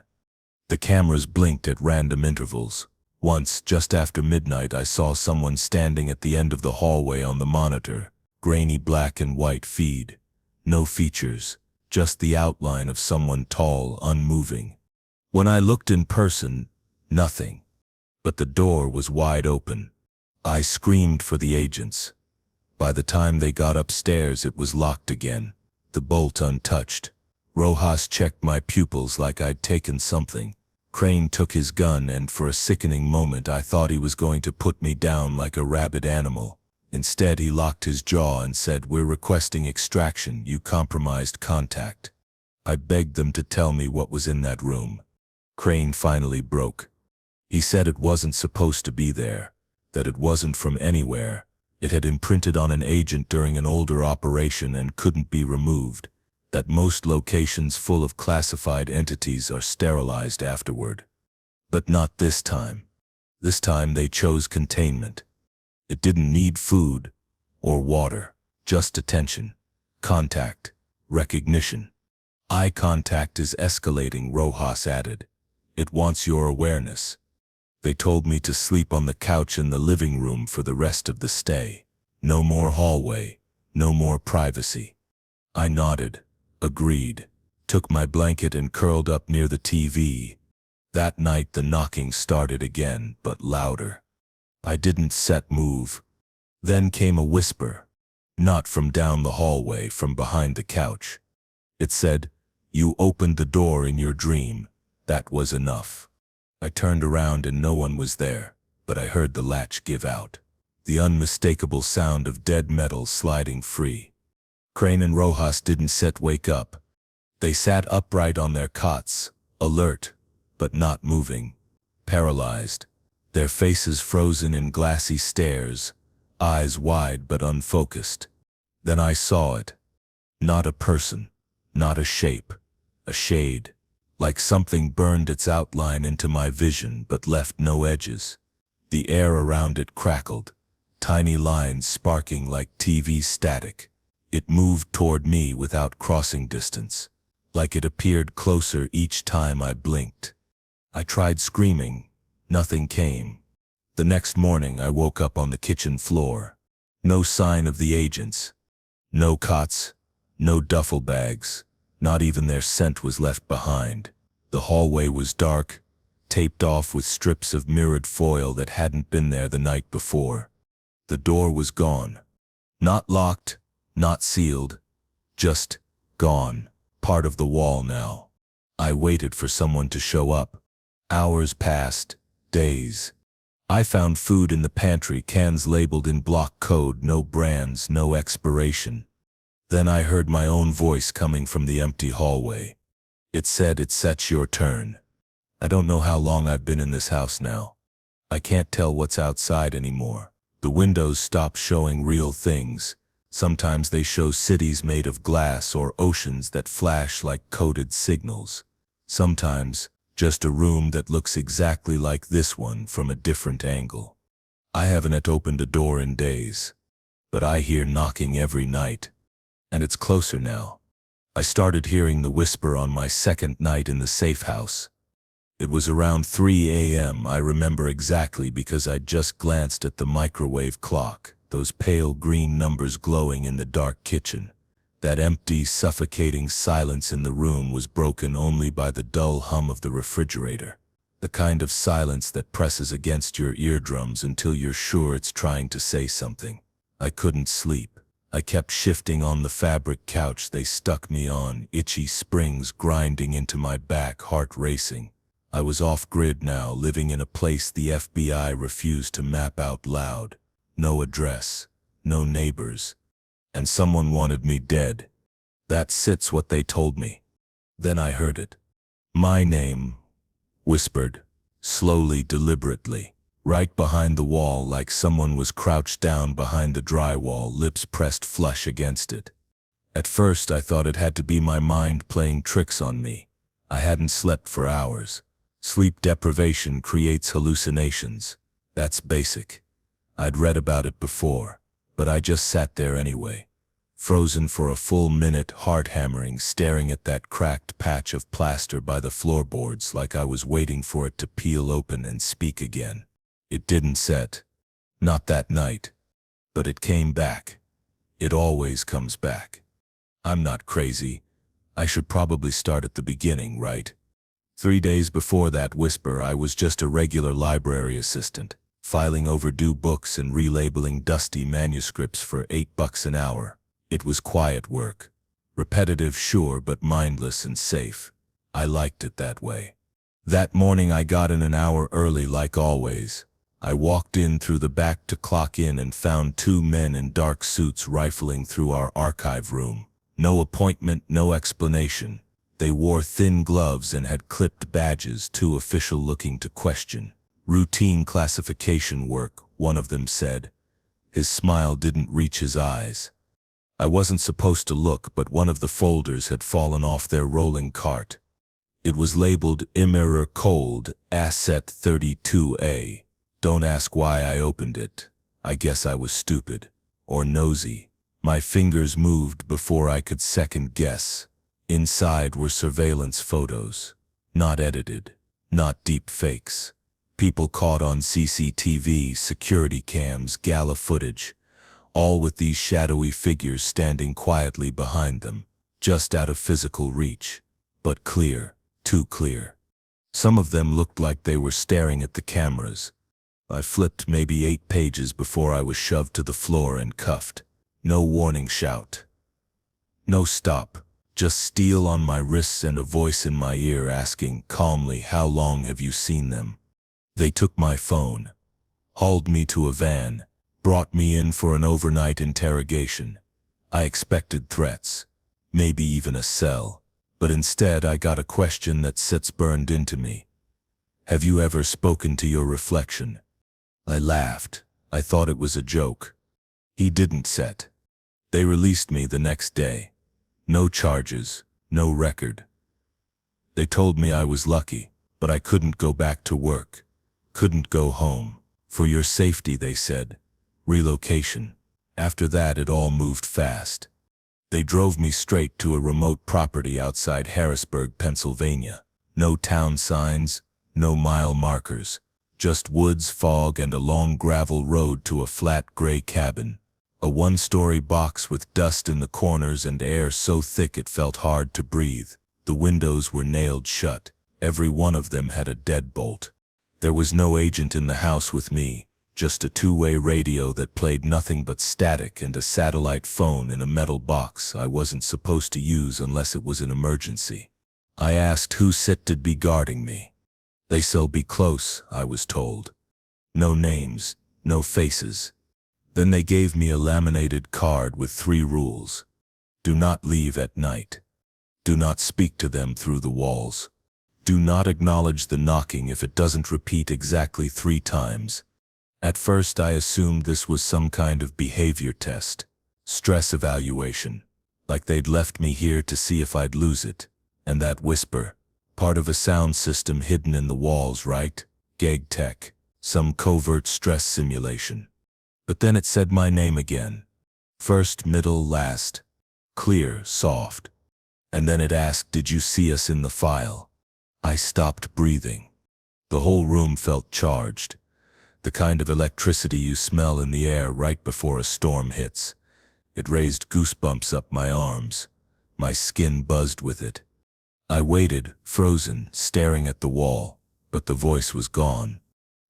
The cameras blinked at random intervals. Once, just after midnight, I saw someone standing at the end of the hallway on the monitor, grainy black and white feed. No features, just the outline of someone tall, unmoving. When I looked in person, nothing. But the door was wide open. I screamed for the agents. By the time they got upstairs, it was locked again, the bolt untouched. Rojas checked my pupils like I'd taken something. Crane took his gun, and for a sickening moment I thought he was going to put me down like a rabid animal. Instead, he locked his jaw and said, "We're requesting extraction, you compromised contact." I begged them to tell me what was in that room. Crane finally broke. He said it wasn't supposed to be there, that it wasn't from anywhere. It had imprinted on an agent during an older operation and couldn't be removed. That most locations full of classified entities are sterilized afterward. But not this time. This time they chose containment. It didn't need food or water, just attention, contact, recognition. Eye contact is escalating, Rojas added. It wants your awareness. They told me to sleep on the couch in the living room for the rest of the stay. No more hallway, no more privacy. I nodded, agreed, took my blanket and curled up near the TV. That night the knocking started again, but louder. I didn't move. Then came a whisper. Not from down the hallway, from behind the couch. It said, "You opened the door in your dream." That was enough. I turned around and no one was there, but I heard the latch give out. The unmistakable sound of dead metal sliding free. Crane and Rojas didn't wake up. They sat upright on their cots, alert, but not moving, paralyzed, their faces frozen in glassy stares, eyes wide but unfocused. Then I saw it. Not a person, not a shape, a shade, like something burned its outline into my vision but left no edges. The air around it crackled, tiny lines sparking like TV static. It moved toward me without crossing distance, like it appeared closer each time I blinked. I tried screaming. Nothing came. The next morning I woke up on the kitchen floor. No sign of the agents. No cots, no duffel bags. Not even their scent was left behind. The hallway was dark, taped off with strips of mirrored foil that hadn't been there the night before. The door was gone. Not locked, not sealed, just gone. Part of the wall now. I waited for someone to show up. Hours passed, days. I found food in the pantry, cans labeled in block code, no brands, no expiration. Then I heard my own voice coming from the empty hallway. It said, "It's your turn." I don't know how long I've been in this house now. I can't tell what's outside anymore. The windows stop showing real things. Sometimes they show cities made of glass or oceans that flash like coded signals. Sometimes just a room that looks exactly like this one from a different angle. I haven't opened a door in days, but I hear knocking every night. And it's closer now. I started hearing the whisper on my second night in the safe house. It was around 3 a.m. I remember exactly because I just glanced at the microwave clock, those pale green numbers glowing in the dark kitchen. That empty, suffocating silence in the room was broken only by the dull hum of the refrigerator, the kind of silence that presses against your eardrums until you're sure it's trying to say something. I couldn't sleep. I kept shifting on the fabric couch they stuck me on, itchy springs grinding into my back, heart racing. I was off-grid now, living in a place the FBI refused to map out loud. No address, no neighbors. And someone wanted me dead. That's what they told me. Then I heard it. My name, whispered, slowly, deliberately, right behind the wall, like someone was crouched down behind the drywall, lips pressed flush against it. At first I thought it had to be my mind playing tricks on me. I hadn't slept for hours. Sleep deprivation creates hallucinations. That's basic. I'd read about it before, but I just sat there anyway, frozen for a full minute, heart hammering, staring at that cracked patch of plaster by the floorboards like I was waiting for it to peel open and speak again. It didn't set. Not that night. But it came back. It always comes back. I'm not crazy. I should probably start at the beginning, right? 3 days before that whisper, I was just a regular library assistant, filing overdue books and relabeling dusty manuscripts for $8 an hour. It was quiet work. Repetitive, sure, but mindless and safe. I liked it that way. That morning I got in an hour early like always. I walked in through the back to clock in and found 2 men in dark suits rifling through our archive room. No appointment, no explanation. They wore thin gloves and had clipped badges, too official looking to question. Routine classification work, one of them said. His smile didn't reach his eyes. I wasn't supposed to look, but one of the folders had fallen off their rolling cart. It was labeled Immeror Cold, Asset 32A. Don't ask why I opened it. I guess I was stupid. Or nosy. My fingers moved before I could second guess. Inside were surveillance photos. Not edited. Not deep fakes. People caught on CCTV, security cams, gala footage. All with these shadowy figures standing quietly behind them. Just out of physical reach. But clear. Too clear. Some of them looked like they were staring at the cameras. I flipped maybe 8 pages before I was shoved to the floor and cuffed. No warning shout. No stop. Just steel on my wrists and a voice in my ear asking calmly, "How long have you seen them?" They took my phone, hauled me to a van, brought me in for an overnight interrogation. I expected threats, maybe even a cell, but instead I got a question that sits burned into me. Have you ever spoken to your reflection? I laughed. I thought it was a joke. He didn't set. They released me the next day. No charges, no record. They told me I was lucky, but I couldn't go back to work. Couldn't go home. For your safety, they said. Relocation. After that, it all moved fast. They drove me straight to a remote property outside Harrisburg, Pennsylvania. No town signs, no mile markers. Just woods, fog, and a long gravel road to a flat gray cabin. A 1-story box with dust in the corners and air so thick it felt hard to breathe. The windows were nailed shut. Every one of them had a deadbolt. There was no agent in the house with me, just a 2-way radio that played nothing but static and a satellite phone in a metal box I wasn't supposed to use unless it was an emergency. I asked who sit'd be guarding me. They said be close, I was told. No names, no faces. Then they gave me a laminated card with 3 rules. Do not leave at night. Do not speak to them through the walls. Do not acknowledge the knocking if it doesn't repeat exactly 3 times. At first I assumed this was some kind of behavior test. Stress evaluation. Like they'd left me here to see if I'd lose it. And that whisper. Part of a sound system hidden in the walls, right? Gag tech. Some covert stress simulation. But then it said my name again. First, middle, last. Clear, soft. And then it asked, did you see us in the file? I stopped breathing. The whole room felt charged. The kind of electricity you smell in the air right before a storm hits. It raised goosebumps up my arms. My skin buzzed with it. I waited, frozen, staring at the wall, but the voice was gone.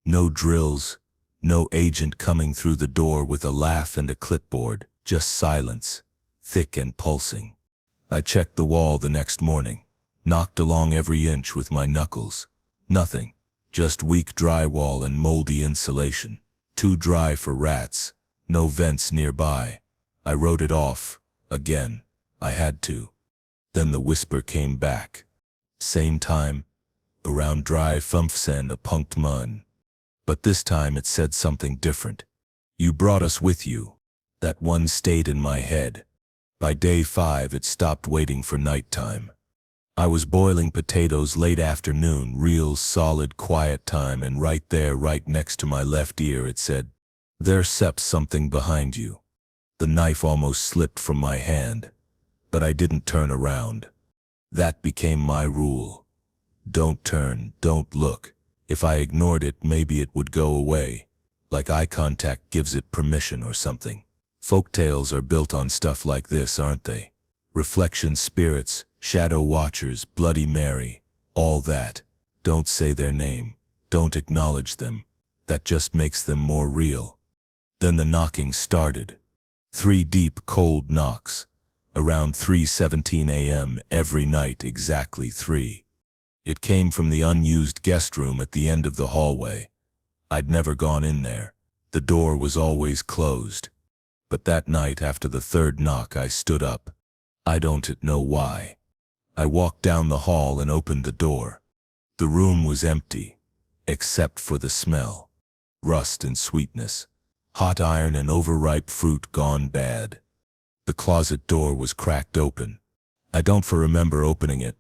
No drills. No agent coming through the door with a laugh and a clipboard, just silence, thick and pulsing. I checked the wall the next morning, knocked along every inch with my knuckles. Nothing, just weak drywall and moldy insulation. Too dry for rats, no vents nearby. I wrote it off, again. I had to. Then the whisper came back. Same time, around dry Fumpsen a punked mun. But this time it said something different. You brought us with you. That one stayed in my head. By day 5 it stopped waiting for nighttime. I was boiling potatoes late afternoon, real solid quiet time, and right there, right next to my left ear, it said, "There's something behind you." The knife almost slipped from my hand, but I didn't turn around. That became my rule. Don't turn, don't look. If I ignored it, maybe it would go away, like eye contact gives it permission or something. Folktales are built on stuff like this, aren't they? Reflection spirits, shadow watchers, Bloody Mary, all that. Don't say their name. Don't acknowledge them. That just makes them more real. Then the knocking started. 3 deep, cold knocks. Around 3:17 a.m. every night, exactly 3. It came from the unused guest room at the end of the hallway. I'd never gone in there. The door was always closed. But that night, after the 3rd knock, I stood up. I don't know why. I walked down the hall and opened the door. The room was empty, except for the smell. Rust and sweetness. Hot iron and overripe fruit gone bad. The closet door was cracked open. I don't remember opening it.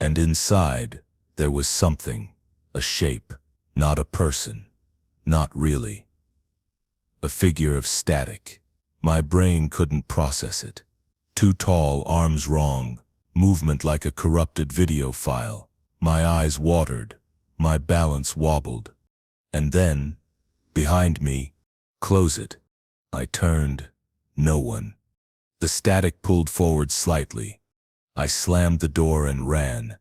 And inside, there was something. A shape. Not a person. Not really. A figure of static. My brain couldn't process it. Too tall, arms wrong, movement like a corrupted video file. My eyes watered. My balance wobbled. And then, behind me, close it. I turned. No one. The static pulled forward slightly. I slammed the door and ran.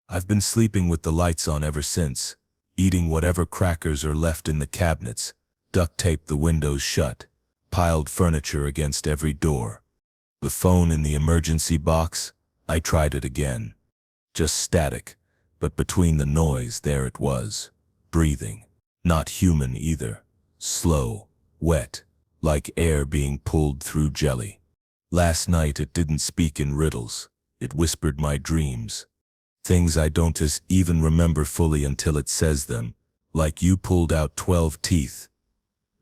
I've been sleeping with the lights on ever since, eating whatever crackers are left in the cabinets, duct taped the windows shut, piled furniture against every door. The phone in the emergency box, I tried it again. Just static, but between the noise there it was, breathing. Not human either. Slow, wet, like air being pulled through jelly. Last night it didn't speak in riddles. It whispered my dreams. Things I don't even remember fully until it says them, like you pulled out 12 teeth.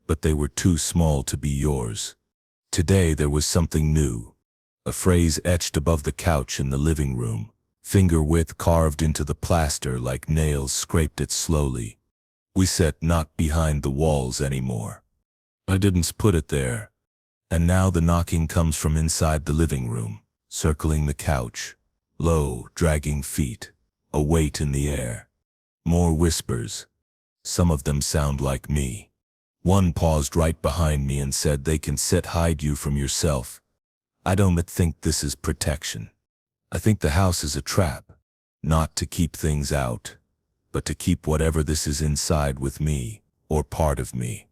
But they were too small to be yours. Today there was something new. A phrase etched above the couch in the living room, finger width carved into the plaster like nails scraped it slowly. We sat not behind the walls anymore. I didn't put it there. And now the knocking comes from inside the living room, circling the couch. Low, dragging feet. A weight in the air. More whispers. Some of them sound like me. One paused right behind me and said they can hide you from yourself. I don't think this is protection. I think the house is a trap. Not to keep things out, but to keep whatever this is inside with me, or part of me.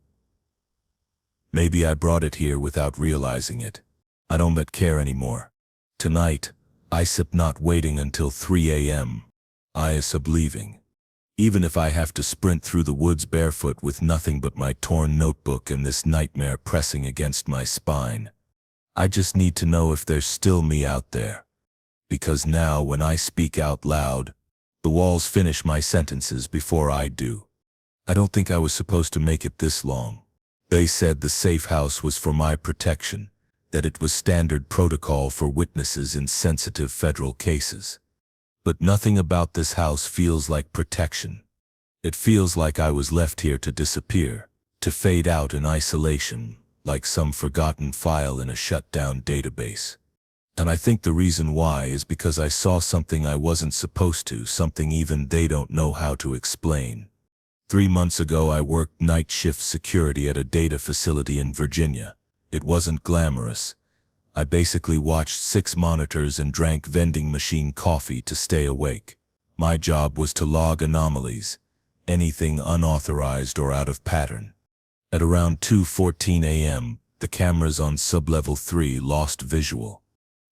Maybe I brought it here without realizing it. I don't care anymore. Tonight, I sip not waiting until 3 a.m. I sub leaving. Even if I have to sprint through the woods barefoot with nothing but my torn notebook and this nightmare pressing against my spine. I just need to know if there's still me out there. Because now when I speak out loud, the walls finish my sentences before I do. I don't think I was supposed to make it this long. They said the safe house was for my protection, that it was standard protocol for witnesses in sensitive federal cases. But nothing about this house feels like protection. It feels like I was left here to disappear, to fade out in isolation, like some forgotten file in a shut-down database. And I think the reason why is because I saw something I wasn't supposed to, something even they don't know how to explain. 3 months ago I worked night shift security at a data facility in Virginia. It wasn't glamorous. I basically watched 6 monitors and drank vending machine coffee to stay awake. My job was to log anomalies, anything unauthorized or out of pattern. At around 2:14 a.m., the cameras on sublevel 3 lost visual.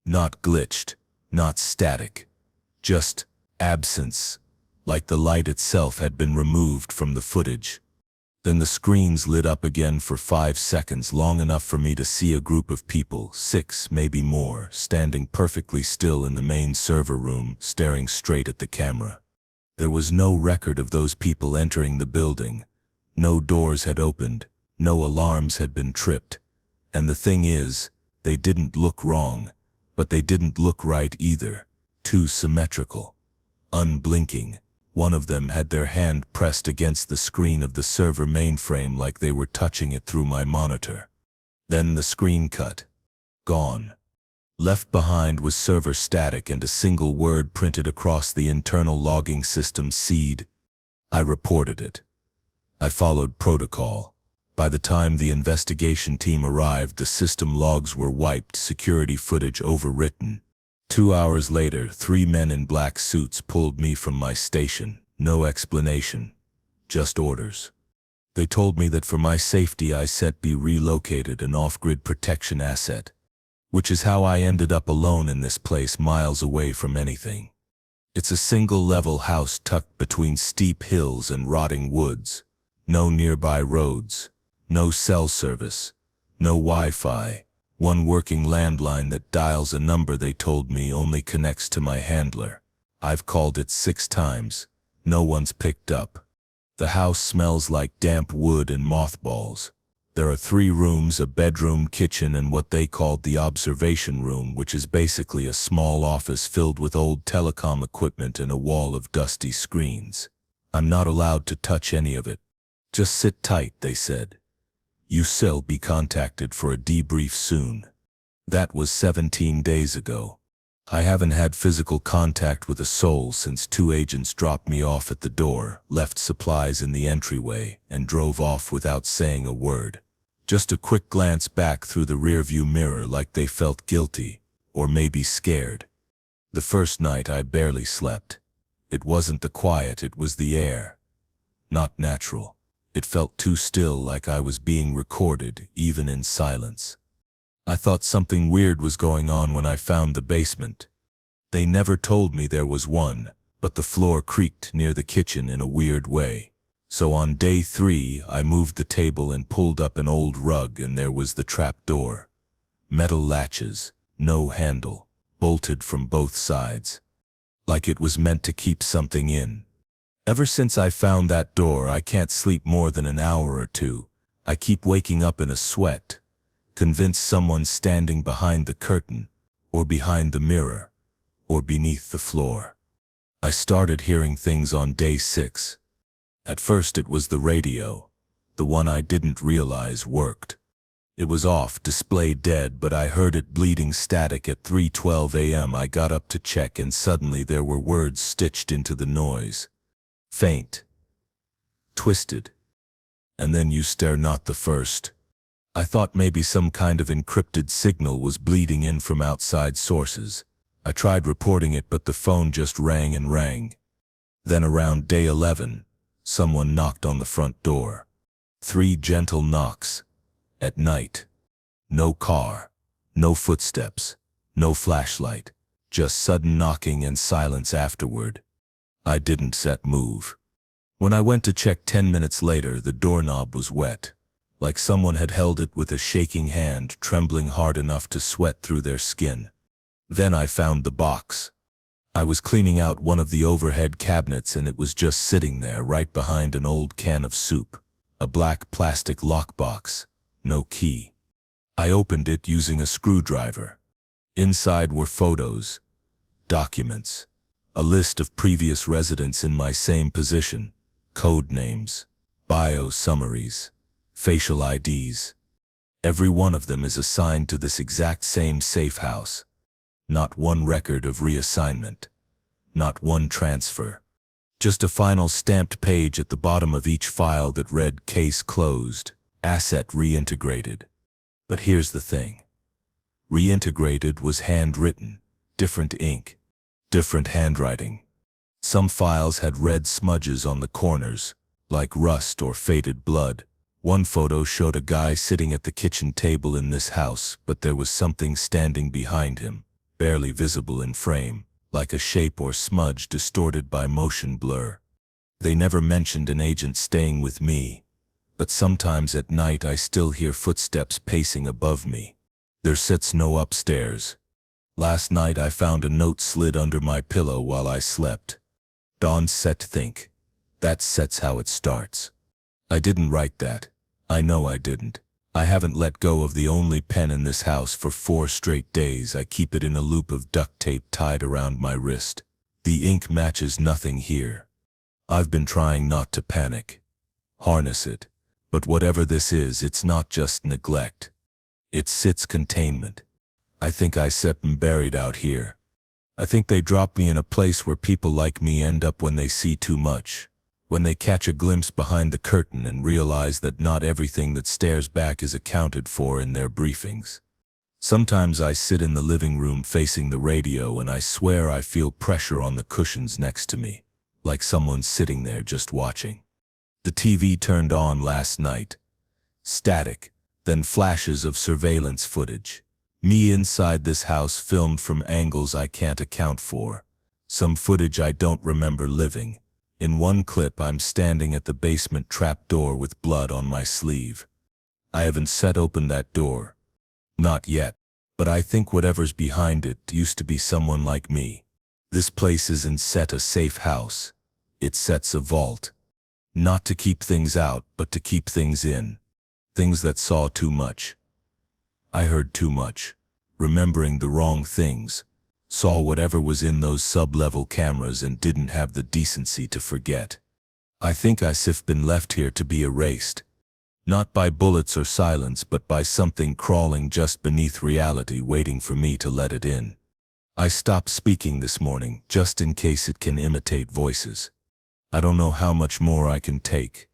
Not glitched, not static, just absence, like the light itself had been removed from the footage. Then the screens lit up again for 5 seconds, long enough for me to see a group of people, 6, maybe more, standing perfectly still in the main server room, staring straight at the camera. There was no record of those people entering the building. No doors had opened, no alarms had been tripped. And the thing is, they didn't look wrong, but they didn't look right either. Too symmetrical. Unblinking. One of them had their hand pressed against the screen of the server mainframe like they were touching it through my monitor. Then the screen cut. Gone. Left behind was server static and a single word printed across the internal logging system: seed. I reported it. I followed protocol. By the time the investigation team arrived, the system logs were wiped, security footage overwritten. 2 hours later, 3 men in black suits pulled me from my station. No explanation, just orders. They told me that for my safety I said be relocated, an off-grid protection asset, which is how I ended up alone in this place, miles away from anything. It's a single-level house tucked between steep hills and rotting woods. No nearby roads, no cell service, no Wi-Fi. One working landline that dials a number they told me only connects to my handler. I've called it 6 times. No one's picked up. The house smells like damp wood and mothballs. There are 3 rooms, a bedroom, kitchen, and what they called the observation room, which is basically a small office filled with old telecom equipment and a wall of dusty screens. I'm not allowed to touch any of it. Just sit tight, they said. You'll be contacted for a debrief soon. That was 17 days ago. I haven't had physical contact with a soul since 2 agents dropped me off at the door, left supplies in the entryway, and drove off without saying a word. Just a quick glance back through the rearview mirror, like they felt guilty, or maybe scared. The first night I barely slept. It wasn't the quiet, it was the air. Not natural. It felt too still, like I was being recorded, even in silence. I thought something weird was going on when I found the basement. They never told me there was one, but the floor creaked near the kitchen in a weird way. So on day 3, I moved the table and pulled up an old rug, and there was the trap door. Metal latches, no handle, bolted from both sides. Like it was meant to keep something in. Ever since I found that door, I can't sleep more than an hour or 2. I keep waking up in a sweat, convinced someone's standing behind the curtain, or behind the mirror, or beneath the floor. I started hearing things on day 6. At first it was the radio, the one I didn't realize worked. It was off, display dead, but I heard it bleeding static at 3:12 a.m. I got up to check, and suddenly there were words stitched into the noise. Faint. Twisted. And then you stare, not the first. I thought maybe some kind of encrypted signal was bleeding in from outside sources. I tried reporting it, but the phone just rang and rang. Then around day 11, someone knocked on the front door. 3 gentle knocks. At night. No car. No footsteps. No flashlight. Just sudden knocking and silence afterward. I didn't move. When I went to check 10 minutes later, the doorknob was wet. Like someone had held it with a shaking hand, trembling hard enough to sweat through their skin. Then I found the box. I was cleaning out one of the overhead cabinets, and it was just sitting there right behind an old can of soup. A black plastic lockbox. No key. I opened it using a screwdriver. Inside were photos, documents, a list of previous residents in my same position, code names, bio summaries, facial IDs. Every one of them is assigned to this exact same safe house. Not one record of reassignment. Not one transfer. Just a final stamped page at the bottom of each file that read case closed, asset reintegrated. But here's the thing. Reintegrated was handwritten, different ink, different handwriting. Some files had red smudges on the corners, like rust or faded blood. One photo showed a guy sitting at the kitchen table in this house, but there was something standing behind him, barely visible in frame, like a shape or smudge distorted by motion blur. They never mentioned an agent staying with me, but sometimes at night I still hear footsteps pacing above me. There sits no upstairs. Last night I found a note slid under my pillow while I slept. Dawn set think. That's how it starts. I didn't write that. I know I didn't. I haven't let go of the only pen in this house for 4 straight days. I keep it in a loop of duct tape tied around my wrist. The ink matches nothing here. I've been trying not to panic. Harness it. But whatever this is, it's not just neglect. It's containment. I think I am buried out here. I think they drop me in a place where people like me end up when they see too much, when they catch a glimpse behind the curtain and realize that not everything that stares back is accounted for in their briefings. Sometimes I sit in the living room facing the radio and I swear I feel pressure on the cushions next to me, like someone's sitting there just watching. The TV turned on last night. Static, then flashes of surveillance footage. Me inside this house filmed from angles I can't account for. Some footage I don't remember living. In one clip I'm standing at the basement trap door with blood on my sleeve. I haven't set open that door. Not yet. But I think whatever's behind it used to be someone like me. This place isn't set a safe house. It sets a vault. Not to keep things out, but to keep things in. Things that saw too much. I heard too much. Remembering the wrong things. Saw whatever was in those sub-level cameras and didn't have the decency to forget. I think I've been left here to be erased. Not by bullets or silence, but by something crawling just beneath reality waiting for me to let it in. I stopped speaking this morning, just in case it can imitate voices. I don't know how much more I can take.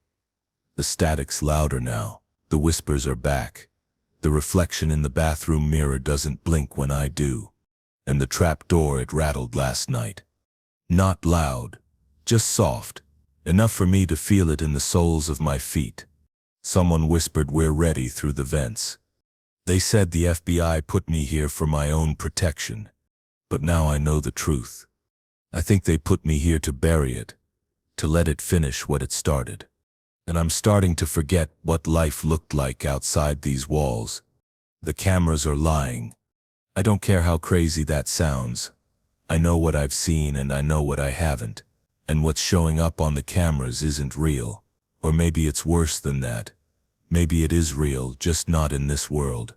The static's louder now. The whispers are back. The reflection in the bathroom mirror doesn't blink when I do. And the trap door, it rattled last night. Not loud, just soft, enough for me to feel it in the soles of my feet. Someone whispered, "We're ready," through the vents. They said the FBI put me here for my own protection. But now I know the truth. I think they put me here to bury it, to let it finish what it started. And I'm starting to forget what life looked like outside these walls. The cameras are lying. I don't care how crazy that sounds. I know what I've seen and I know what I haven't. And what's showing up on the cameras isn't real. Or maybe it's worse than that. Maybe it is real, just not in this world.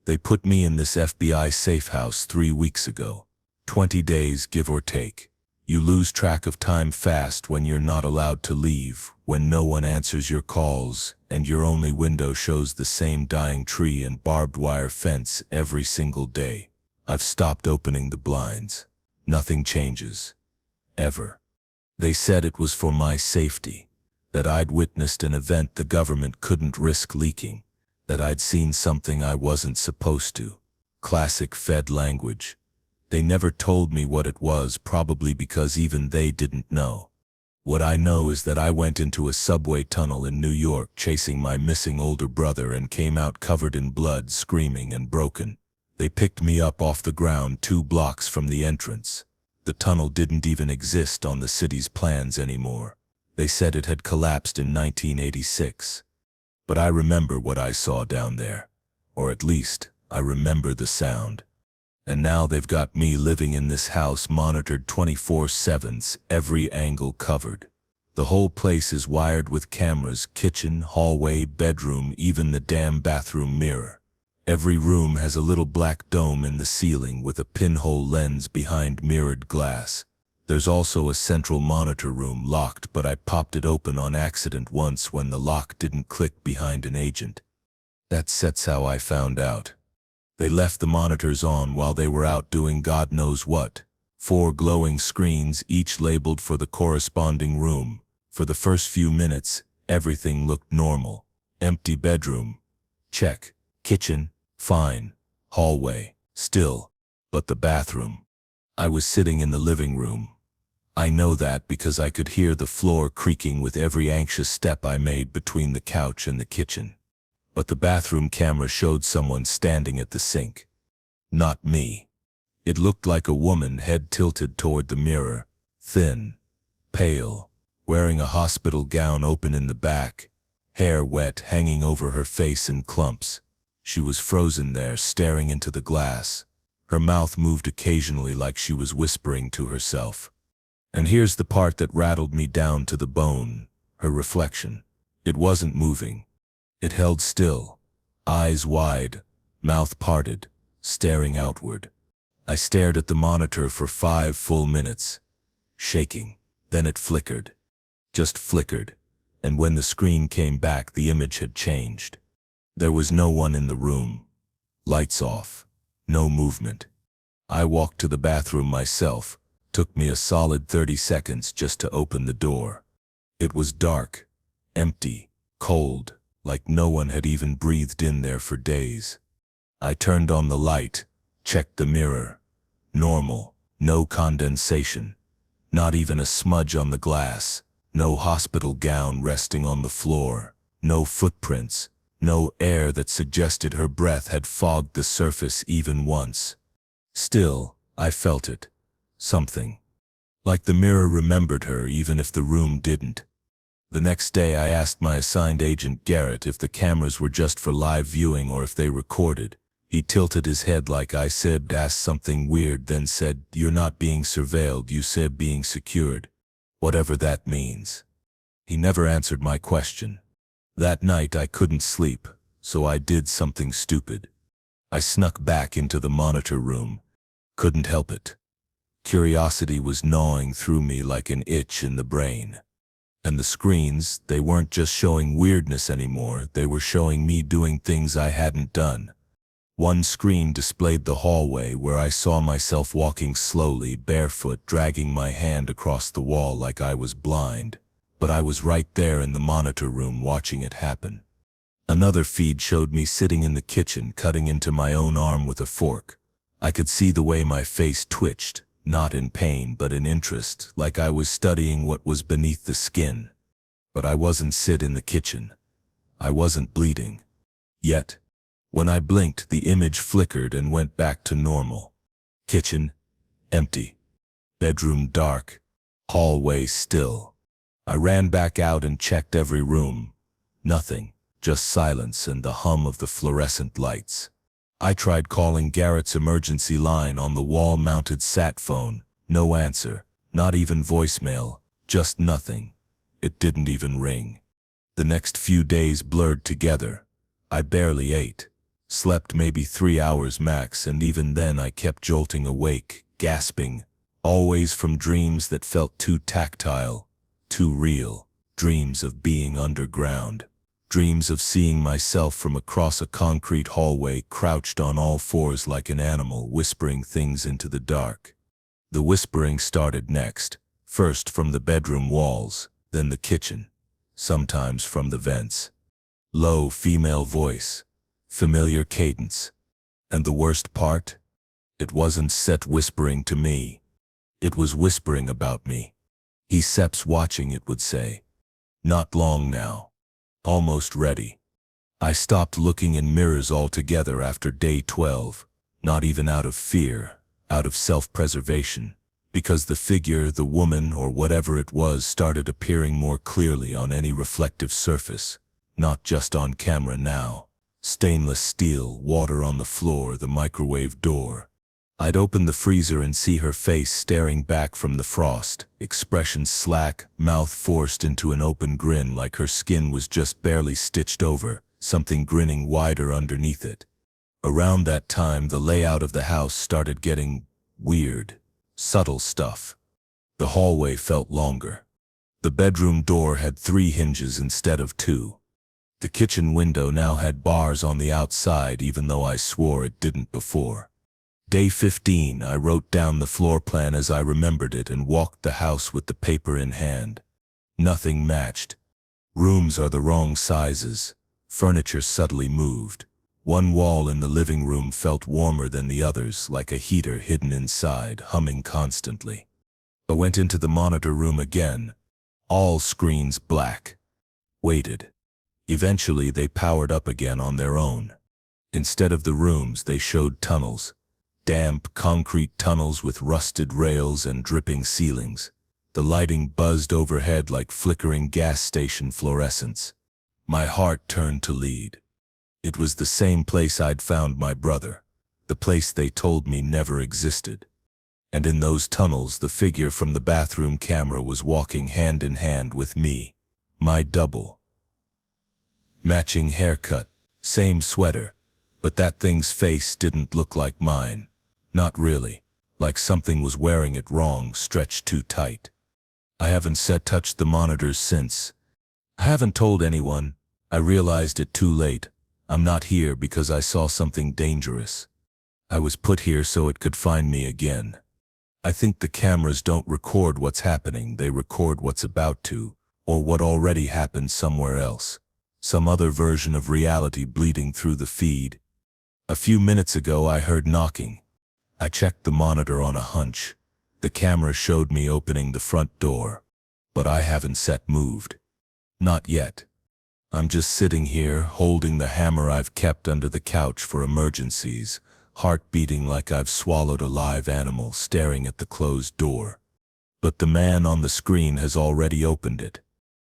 They put me in this FBI safe house 3 weeks ago. 20 days, give or take. You lose track of time fast when you're not allowed to leave, when no one answers your calls, and your only window shows the same dying tree and barbed wire fence every single day. I've stopped opening the blinds. Nothing changes. Ever. They said it was for my safety. That I'd witnessed an event the government couldn't risk leaking. That I'd seen something I wasn't supposed to. Classic Fed language. They never told me what it was, probably because even they didn't know. What I know is that I went into a subway tunnel in New York chasing my missing older brother and came out covered in blood, screaming and broken. They picked me up off the ground 2 blocks from the entrance. The tunnel didn't even exist on the city's plans anymore. They said it had collapsed in 1986. But I remember what I saw down there. Or at least, I remember the sound. And now they've got me living in this house monitored 24/7, every angle covered. The whole place is wired with cameras, kitchen, hallway, bedroom, even the damn bathroom mirror. Every room has a little black dome in the ceiling with a pinhole lens behind mirrored glass. There's also a central monitor room locked, but I popped it open on accident once when the lock didn't click behind an agent. That's how I found out. They left the monitors on while they were out doing God knows what. 4 glowing screens, each labeled for the corresponding room. For the first few minutes, everything looked normal. Empty bedroom. Check. Kitchen. Fine. Hallway. Still. But the bathroom. I was sitting in the living room. I know that because I could hear the floor creaking with every anxious step I made between the couch and the kitchen. But the bathroom camera showed someone standing at the sink. Not me. It looked like a woman, head tilted toward the mirror, thin, pale, wearing a hospital gown open in the back, hair wet hanging over her face in clumps. She was frozen there, staring into the glass. Her mouth moved occasionally like she was whispering to herself. And here's the part that rattled me down to the bone. Her reflection. It wasn't moving. It held still, eyes wide, mouth parted, staring outward. I stared at the monitor for 5 full minutes, shaking. Then it flickered. Just flickered. And when the screen came back, the image had changed. There was no one in the room. Lights off. No movement. I walked to the bathroom myself. Took me a solid 30 seconds just to open the door. It was dark, empty, cold, like no one had even breathed in there for days. I turned on the light, checked the mirror. Normal, no condensation, not even a smudge on the glass, no hospital gown resting on the floor, no footprints, no air that suggested her breath had fogged the surface even once. Still, I felt it. Something. Like the mirror remembered her even if the room didn't. The next day I asked my assigned agent Garrett if the cameras were just for live viewing or if they recorded. He tilted his head like I said asked something weird, then said, "You're not being surveilled, you said being secured. Whatever that means." He never answered my question. That night I couldn't sleep, so I did something stupid. I snuck back into the monitor room. Couldn't help it. Curiosity was gnawing through me like an itch in the brain. And the screens, they weren't just showing weirdness anymore, they were showing me doing things I hadn't done. One screen displayed the hallway where I saw myself walking slowly, barefoot, dragging my hand across the wall like I was blind. But I was right there in the monitor room watching it happen. Another feed showed me sitting in the kitchen, cutting into my own arm with a fork. I could see the way my face twitched, not in pain but in interest, like I was studying what was beneath the skin. But I wasn't sit in the kitchen. I wasn't bleeding. Yet. When I blinked, the image flickered and went back to normal. Kitchen, empty. Bedroom dark. Hallway still. I ran back out and checked every room. Nothing, just silence and the hum of the fluorescent lights. I tried calling Garrett's emergency line on the wall-mounted sat phone. No answer, not even voicemail, just nothing. It didn't even ring. The next few days blurred together. I barely ate. Slept maybe 3 hours max, and even then I kept jolting awake, gasping, always from dreams that felt too tactile, too real, dreams of being underground, dreams of seeing myself from across a concrete hallway, crouched on all fours like an animal, whispering things into the dark. The whispering started next, first from the bedroom walls, then the kitchen, sometimes from the vents. Low female voice. Familiar cadence. And the worst part? It wasn't set whispering to me. It was whispering about me. "He Sep's watching," it would say. "Not long now. Almost ready." I stopped looking in mirrors altogether after day 12, not even out of fear, out of self-preservation, because the figure, the woman, or whatever it was, started appearing more clearly on any reflective surface, not just on camera now. Stainless steel, water on the floor, the microwave door. I'd open the freezer and see her face staring back from the frost, expression slack, mouth forced into an open grin like her skin was just barely stitched over, something grinning wider underneath it. Around that time, the layout of the house started getting weird, subtle stuff. The hallway felt longer. The bedroom door had 3 hinges instead of 2. The kitchen window now had bars on the outside, even though I swore it didn't before. Day 15, I wrote down the floor plan as I remembered it and walked the house with the paper in hand. Nothing matched. Rooms are the wrong sizes. Furniture subtly moved. One wall in the living room felt warmer than the others, like a heater hidden inside, humming constantly. I went into the monitor room again. All screens black. Waited. Eventually they powered up again on their own. Instead of the rooms, they showed tunnels. Damp, concrete tunnels with rusted rails and dripping ceilings. The lighting buzzed overhead like flickering gas station fluorescence. My heart turned to lead. It was the same place I'd found my brother, the place they told me never existed. And in those tunnels, the figure from the bathroom camera was walking hand in hand with me, my double. Matching haircut, same sweater, but that thing's face didn't look like mine. Not really, like something was wearing it wrong, stretched too tight. I haven't touched the monitors since. I haven't told anyone. I realized it too late. I'm not here because I saw something dangerous. I was put here so it could find me again. I think the cameras don't record what's happening, they record what's about to, or what already happened somewhere else. Some other version of reality bleeding through the feed. A few minutes ago I heard knocking. I checked the monitor on a hunch. The camera showed me opening the front door. But I haven't moved. Not yet. I'm just sitting here, holding the hammer I've kept under the couch for emergencies, heart beating like I've swallowed a live animal, staring at the closed door. But the man on the screen has already opened it,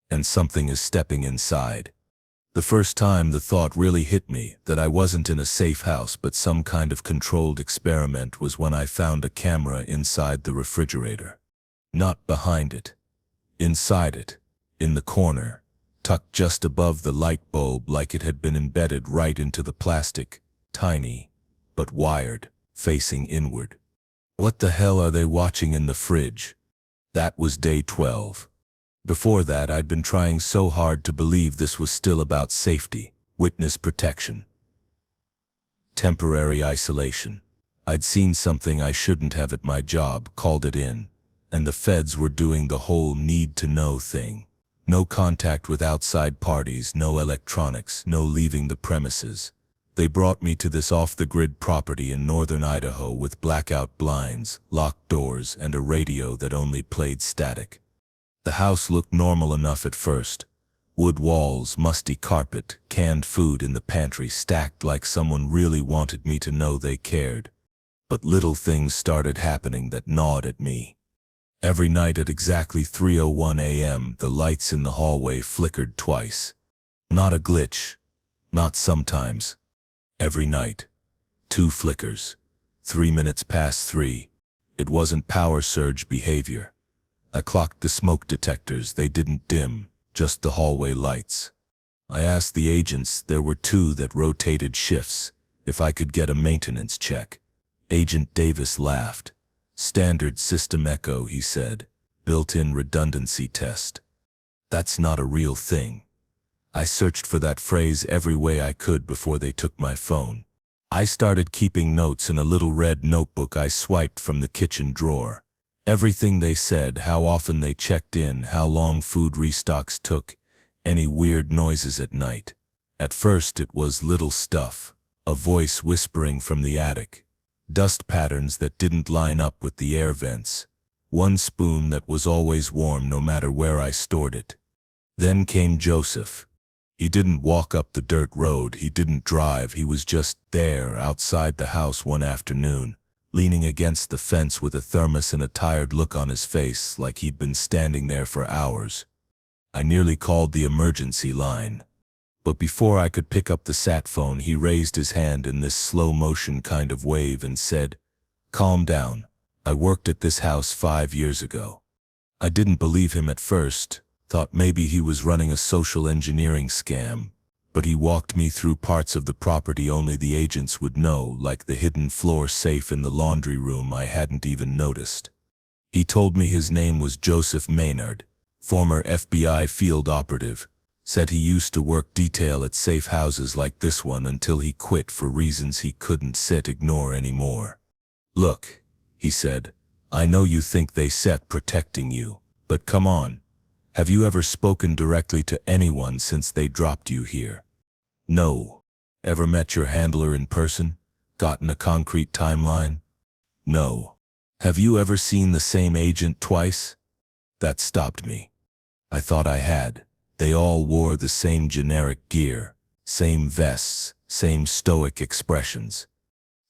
and something is stepping inside. The first time the thought really hit me that I wasn't in a safe house but some kind of controlled experiment was when I found a camera inside the refrigerator. Not behind it. Inside it, in the corner, tucked just above the light bulb like it had been embedded right into the plastic, tiny, but wired, facing inward. What the hell are they watching in the fridge? That was day 12. Before that, I'd been trying so hard to believe this was still about safety, witness protection, temporary isolation. I'd seen something I shouldn't have at my job, called it in, and the feds were doing the whole need-to-know thing. No contact with outside parties, no electronics, no leaving the premises. They brought me to this off-the-grid property in northern Idaho with blackout blinds, locked doors, and a radio that only played static. The house looked normal enough at first. Wood walls, musty carpet, canned food in the pantry stacked like someone really wanted me to know they cared. But little things started happening that gnawed at me. Every night at exactly 3:01 a.m., the lights in the hallway flickered twice. Not a glitch. Not sometimes. Every night. 2 flickers. 3 minutes past 3. It wasn't power surge behavior. I clocked the smoke detectors. They didn't dim, just the hallway lights. I asked the agents, there were 2 that rotated shifts, if I could get a maintenance check. Agent Davis laughed. Standard system echo, he said. Built-in redundancy test. That's not a real thing. I searched for that phrase every way I could before they took my phone. I started keeping notes in a little red notebook I swiped from the kitchen drawer. Everything they said, how often they checked in, how long food restocks took, any weird noises at night. At first it was little stuff. A voice whispering from the attic. Dust patterns that didn't line up with the air vents. One spoon that was always warm no matter where I stored it. Then came Joseph. He didn't walk up the dirt road, he didn't drive, he was just there outside the house one afternoon, leaning against the fence with a thermos and a tired look on his face like he'd been standing there for hours. I nearly called the emergency line. But before I could pick up the sat phone, he raised his hand in this slow-motion kind of wave and said, "Calm down. I worked at this house 5 years ago." I didn't believe him at first, thought maybe he was running a social engineering scam, but he walked me through parts of the property only the agents would know, like the hidden floor safe in the laundry room I hadn't even noticed. He told me his name was Joseph Maynard, former FBI field operative, said he used to work detail at safe houses like this one until he quit for reasons he couldn't ignore anymore. "Look," he said, "I know you think they protecting you, but come on. Have you ever spoken directly to anyone since they dropped you here? No. Ever met your handler in person? Gotten a concrete timeline? No. Have you ever seen the same agent twice?" That stopped me. I thought I had. They all wore the same generic gear, same vests, same stoic expressions.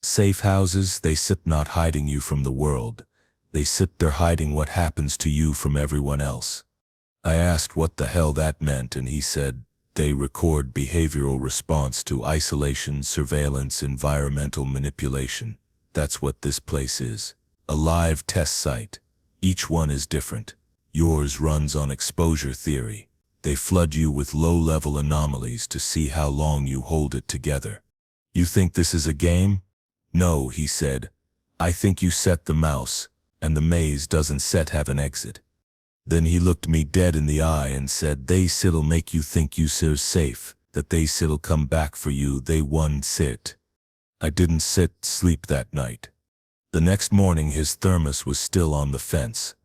Safe houses, they sit not hiding you from the world. They sit there hiding what happens to you from everyone else. I asked what the hell that meant, and he said, they record behavioral response to isolation, surveillance, environmental manipulation. That's what this place is. A live test site. Each one is different. Yours runs on exposure theory. They flood you with low-level anomalies to see how long you hold it together. You think this is a game? No, he said. I think you set the mouse, and the maze doesn't have an exit. Then he looked me dead in the eye and said, they sit'll make you think you safe, that they sit'll come back for you, they won't sit. I didn't sleep that night. The next morning his thermos was still on the fence,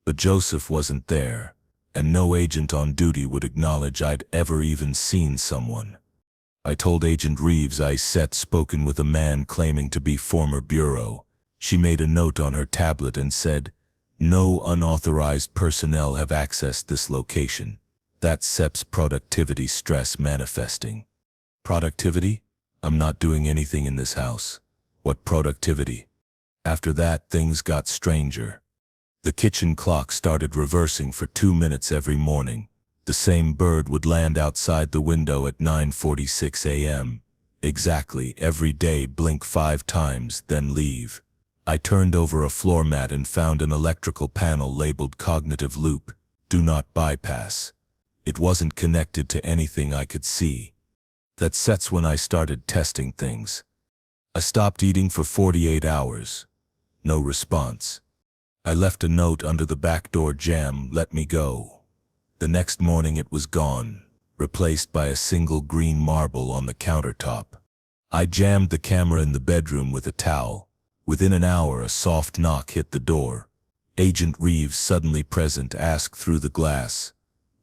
but Joseph wasn't there, and no agent on duty would acknowledge I'd ever even seen someone. I told Agent Reeves I had spoken with a man claiming to be former bureau. She made a note on her tablet and said, "No unauthorized personnel have accessed this location. That's SEP's productivity stress manifesting." Productivity? I'm not doing anything in this house. What productivity? After that, things got stranger. The kitchen clock started reversing for 2 minutes every morning. The same bird would land outside the window at 9:46 a.m. Exactly every day, blink 5 times, then leave. I turned over a floor mat and found an electrical panel labeled cognitive loop, do not bypass. It wasn't connected to anything I could see. That's when I started testing things. I stopped eating for 48 hours. No response. I left a note under the back door jamb, "Let me go." The next morning it was gone, replaced by a single green marble on the countertop. I jammed the camera in the bedroom with a towel. Within an hour, a soft knock hit the door. Agent Reeves, suddenly present, asked through the glass,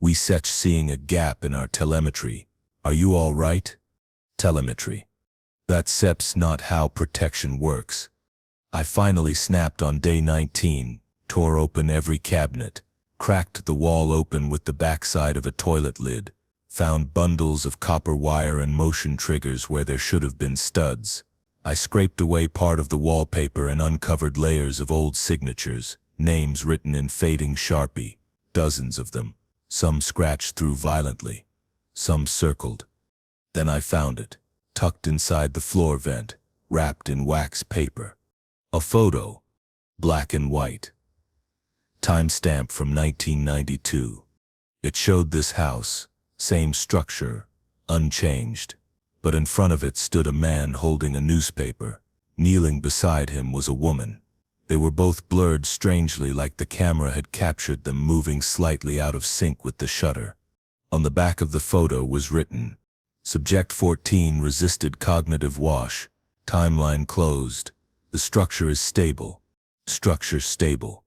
"We setch seeing a gap in our telemetry. Are you all right?" Telemetry. That's SEP's not how protection works. I finally snapped on day 19, tore open every cabinet, cracked the wall open with the backside of a toilet lid, found bundles of copper wire and motion triggers where there should have been studs. I scraped away part of the wallpaper and uncovered layers of old signatures, names written in fading Sharpie, dozens of them, some scratched through violently, some circled. Then I found it, tucked inside the floor vent, wrapped in wax paper. A photo, black and white. Timestamp from 1992. It showed this house, same structure, unchanged, but in front of it stood a man holding a newspaper. Kneeling beside him was a woman. They were both blurred strangely, like the camera had captured them moving slightly out of sync with the shutter. On the back of the photo was written, "Subject 14 resisted cognitive wash. Timeline closed. The structure is stable. Structure stable.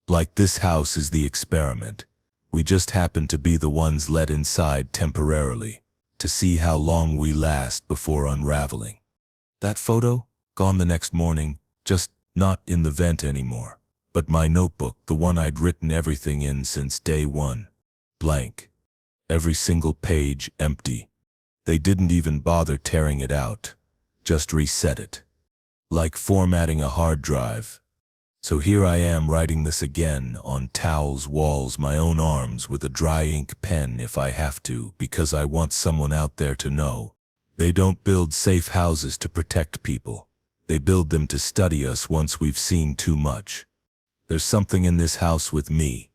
Like this house is the experiment. We just happen to be the ones let inside temporarily, to see how long we last before unraveling." That photo, gone the next morning, just not in the vent anymore. But my notebook, the one I'd written everything in since day one, blank. Every single page empty. They didn't even bother tearing it out, just reset it. Like formatting a hard drive. So here I am writing this again on towels, walls, my own arms, with a dry ink pen if I have to, because I want someone out there to know. They don't build safe houses to protect people. They build them to study us once we've seen too much. There's something in this house with me.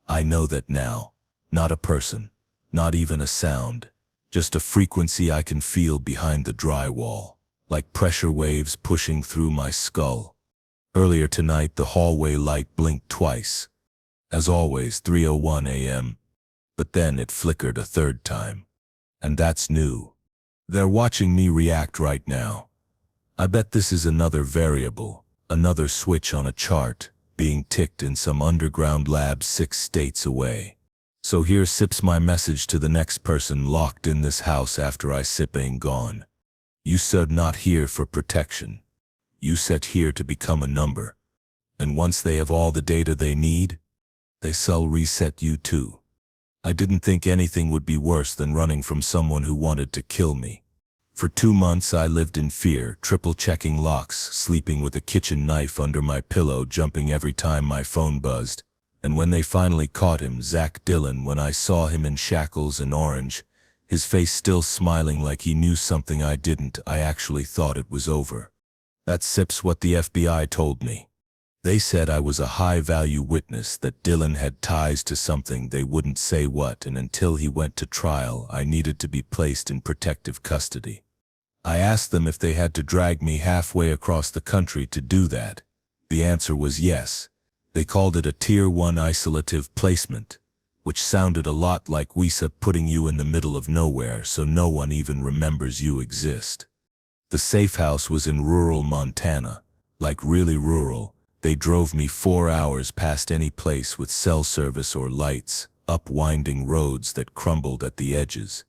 I know that now. Not a person. Not even a sound. Just a frequency I can feel behind the drywall, like pressure waves pushing through my skull. Earlier tonight, the hallway light blinked twice. As always, 3:01 a.m. But then it flickered a third time. And that's new. They're watching me react right now. I bet this is another variable, another switch on a chart, being ticked in some underground lab 6 states away. So here sips my message to the next person locked in this house after I sip ain't gone. You said not here for protection. You set here to become a number. And once they have all the data they need, they shall reset you too. I didn't think anything would be worse than running from someone who wanted to kill me. For 2 months I lived in fear, triple-checking locks, sleeping with a kitchen knife under my pillow, jumping every time my phone buzzed. And when they finally caught him, Zach Dillon, when I saw him in shackles and orange, his face still smiling like he knew something I didn't, I actually thought it was over. That's what the FBI told me. They said I was a high-value witness, that Dillon had ties to something, they wouldn't say what, and until he went to trial, I needed to be placed in protective custody. I asked them if they had to drag me halfway across the country to do that. The answer was yes. They called it a Tier 1 isolative placement, which sounded a lot like WISA, putting you in the middle of nowhere so no one even remembers you exist. The safe house was in rural Montana, like really rural. They drove me 4 hours past any place with cell service or lights, up winding roads that crumbled at the edges.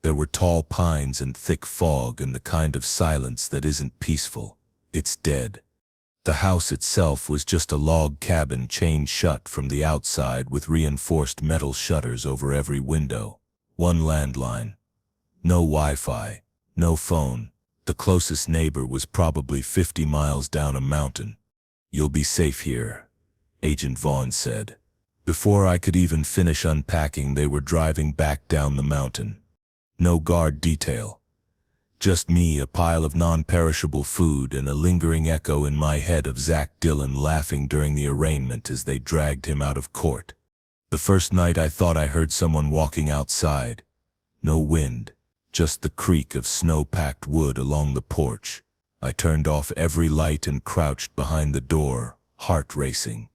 There were tall pines and thick fog and the kind of silence that isn't peaceful. It's dead. The house itself was just a log cabin chained shut from the outside with reinforced metal shutters over every window. One landline. No Wi-Fi. No phone. The closest neighbor was probably 50 miles down a mountain. "You'll be safe here," Agent Vaughn said. Before I could even finish unpacking, they were driving back down the mountain. No guard detail. Just me, a pile of non-perishable food, and a lingering echo in my head of Zach Dillon laughing during the arraignment as they dragged him out of court. The first night I thought I heard someone walking outside. No wind, just the creak of snow-packed wood along the porch. I turned off every light and crouched behind the door, heart racing.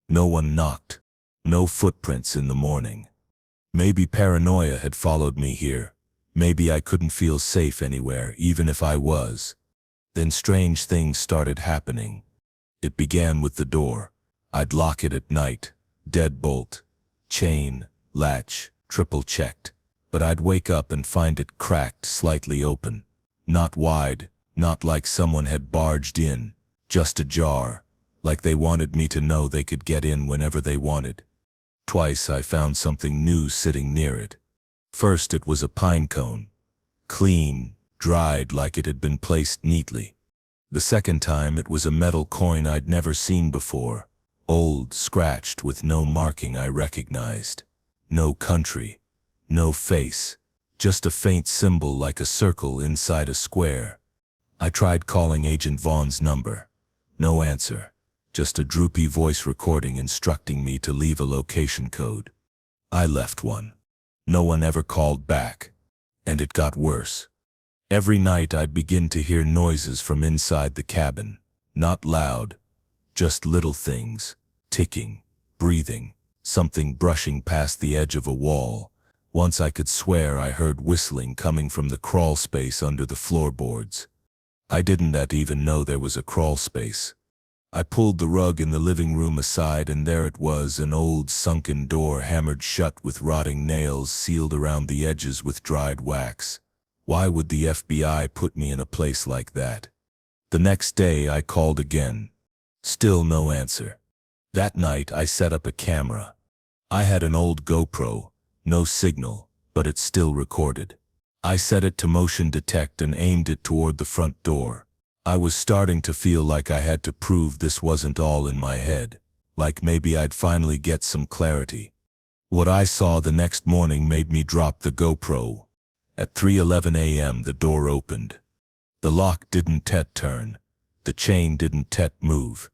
No one knocked. No footprints in the morning. Maybe paranoia had followed me here. Maybe I couldn't feel safe anywhere, even if I was. Then strange things started happening. It began with the door. I'd lock it at night. Deadbolt, chain, latch, triple-checked. But I'd wake up and find it cracked slightly open. Not wide, not like someone had barged in. Just ajar, like they wanted me to know they could get in whenever they wanted. Twice I found something new sitting near it. First it was a pine cone. Clean, dried like it had been placed neatly. The second time it was a metal coin I'd never seen before. Old, scratched, with no marking I recognized. No country. No face. Just a faint symbol like a circle inside a square. I tried calling Agent Vaughn's number. No answer. Just a droopy voice recording instructing me to leave a location code. I left one. No one ever called back. And it got worse. Every night I'd begin to hear noises from inside the cabin. Not loud. Just little things. Ticking. Breathing. Something brushing past the edge of a wall. Once I could swear I heard whistling coming from the crawl space under the floorboards. I didn't even know there was a crawl space. I pulled the rug in the living room aside, and there it was, an old sunken door hammered shut with rotting nails sealed around the edges with dried wax. Why would the FBI put me in a place like that? The next day I called again. Still no answer. That night I set up a camera. I had an old GoPro, no signal, but it still recorded. I set it to motion detect and aimed it toward the front door. I was starting to feel like I had to prove this wasn't all in my head, like maybe I'd finally get some clarity. What I saw the next morning made me drop the GoPro. At 3:11 a.m. the door opened. The lock didn't turn. The chain didn't move.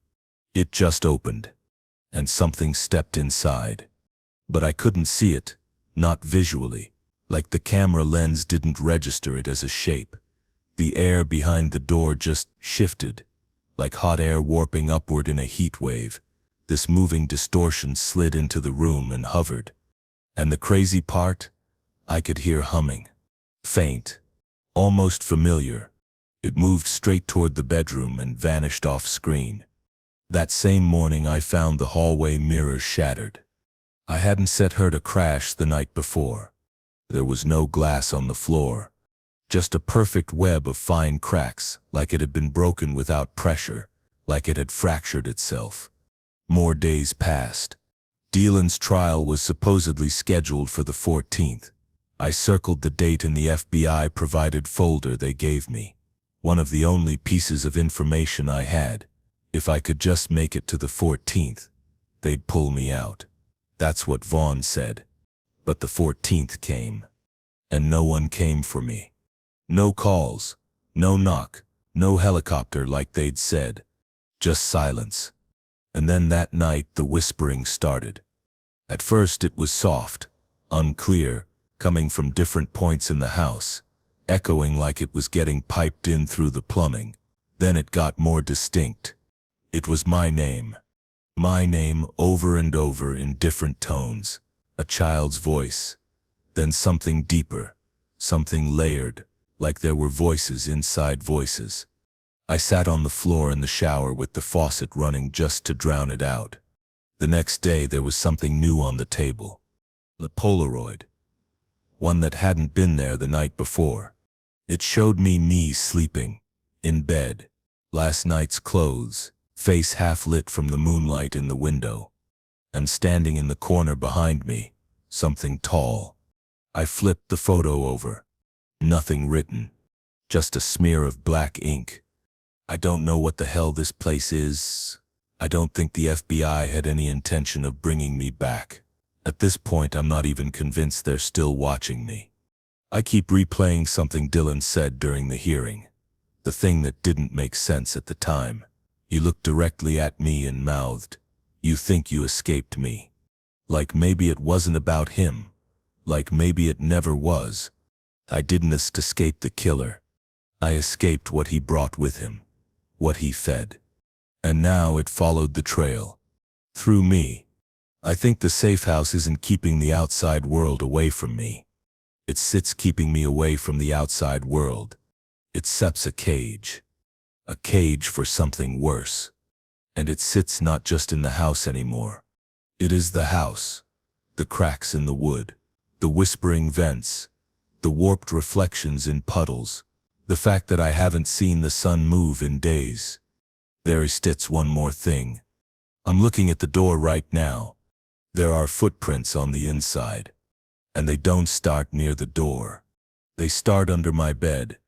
It just opened. And something stepped inside. But I couldn't see it, not visually, like the camera lens didn't register it as a shape. The air behind the door just shifted, like hot air warping upward in a heat wave. This moving distortion slid into the room and hovered. And the crazy part? I could hear humming. Faint. Almost familiar. It moved straight toward the bedroom and vanished off screen. That same morning I found the hallway mirror shattered. I hadn't set her to crash the night before. There was no glass on the floor. Just a perfect web of fine cracks, like it had been broken without pressure, like it had fractured itself. More days passed. Dillon's trial was supposedly scheduled for the 14th. I circled the date in the FBI-provided folder they gave me. One of the only pieces of information I had. If I could just make it to the 14th, they'd pull me out. That's what Vaughn said. But the 14th came. And no one came for me. No calls, no knock, no helicopter like they'd said. Just silence. And then that night the whispering started. At first it was soft, unclear, coming from different points in the house, echoing like it was getting piped in through the plumbing. Then it got more distinct. It was my name. My name over and over in different tones. A child's voice. Then something deeper, something layered, like there were voices inside voices. I sat on the floor in the shower with the faucet running just to drown it out. The next day there was something new on the table. The Polaroid. One that hadn't been there the night before. It showed me sleeping. In bed. Last night's clothes. Face half lit from the moonlight in the window. And standing in the corner behind me. Something tall. I flipped the photo over. Nothing written. Just a smear of black ink. I don't know what the hell this place is. I don't think the FBI had any intention of bringing me back. At this point, I'm not even convinced they're still watching me. I keep replaying something Dylan said during the hearing. The thing that didn't make sense at the time. He looked directly at me and mouthed, "You think you escaped me." Like maybe it wasn't about him. Like maybe it never was. I didn't escape the killer. I escaped what he brought with him. What he fed. And now it followed the trail. Through me. I think the safe house isn't keeping the outside world away from me. It sits keeping me away from the outside world. It sets a cage. A cage for something worse. And it sits not just in the house anymore. It is the house. The cracks in the wood. The whispering vents. The warped reflections in puddles. The fact that I haven't seen the sun move in days. There sits one more thing. I'm looking at the door right now. There are footprints on the inside. And they don't start near the door. They start under my bed.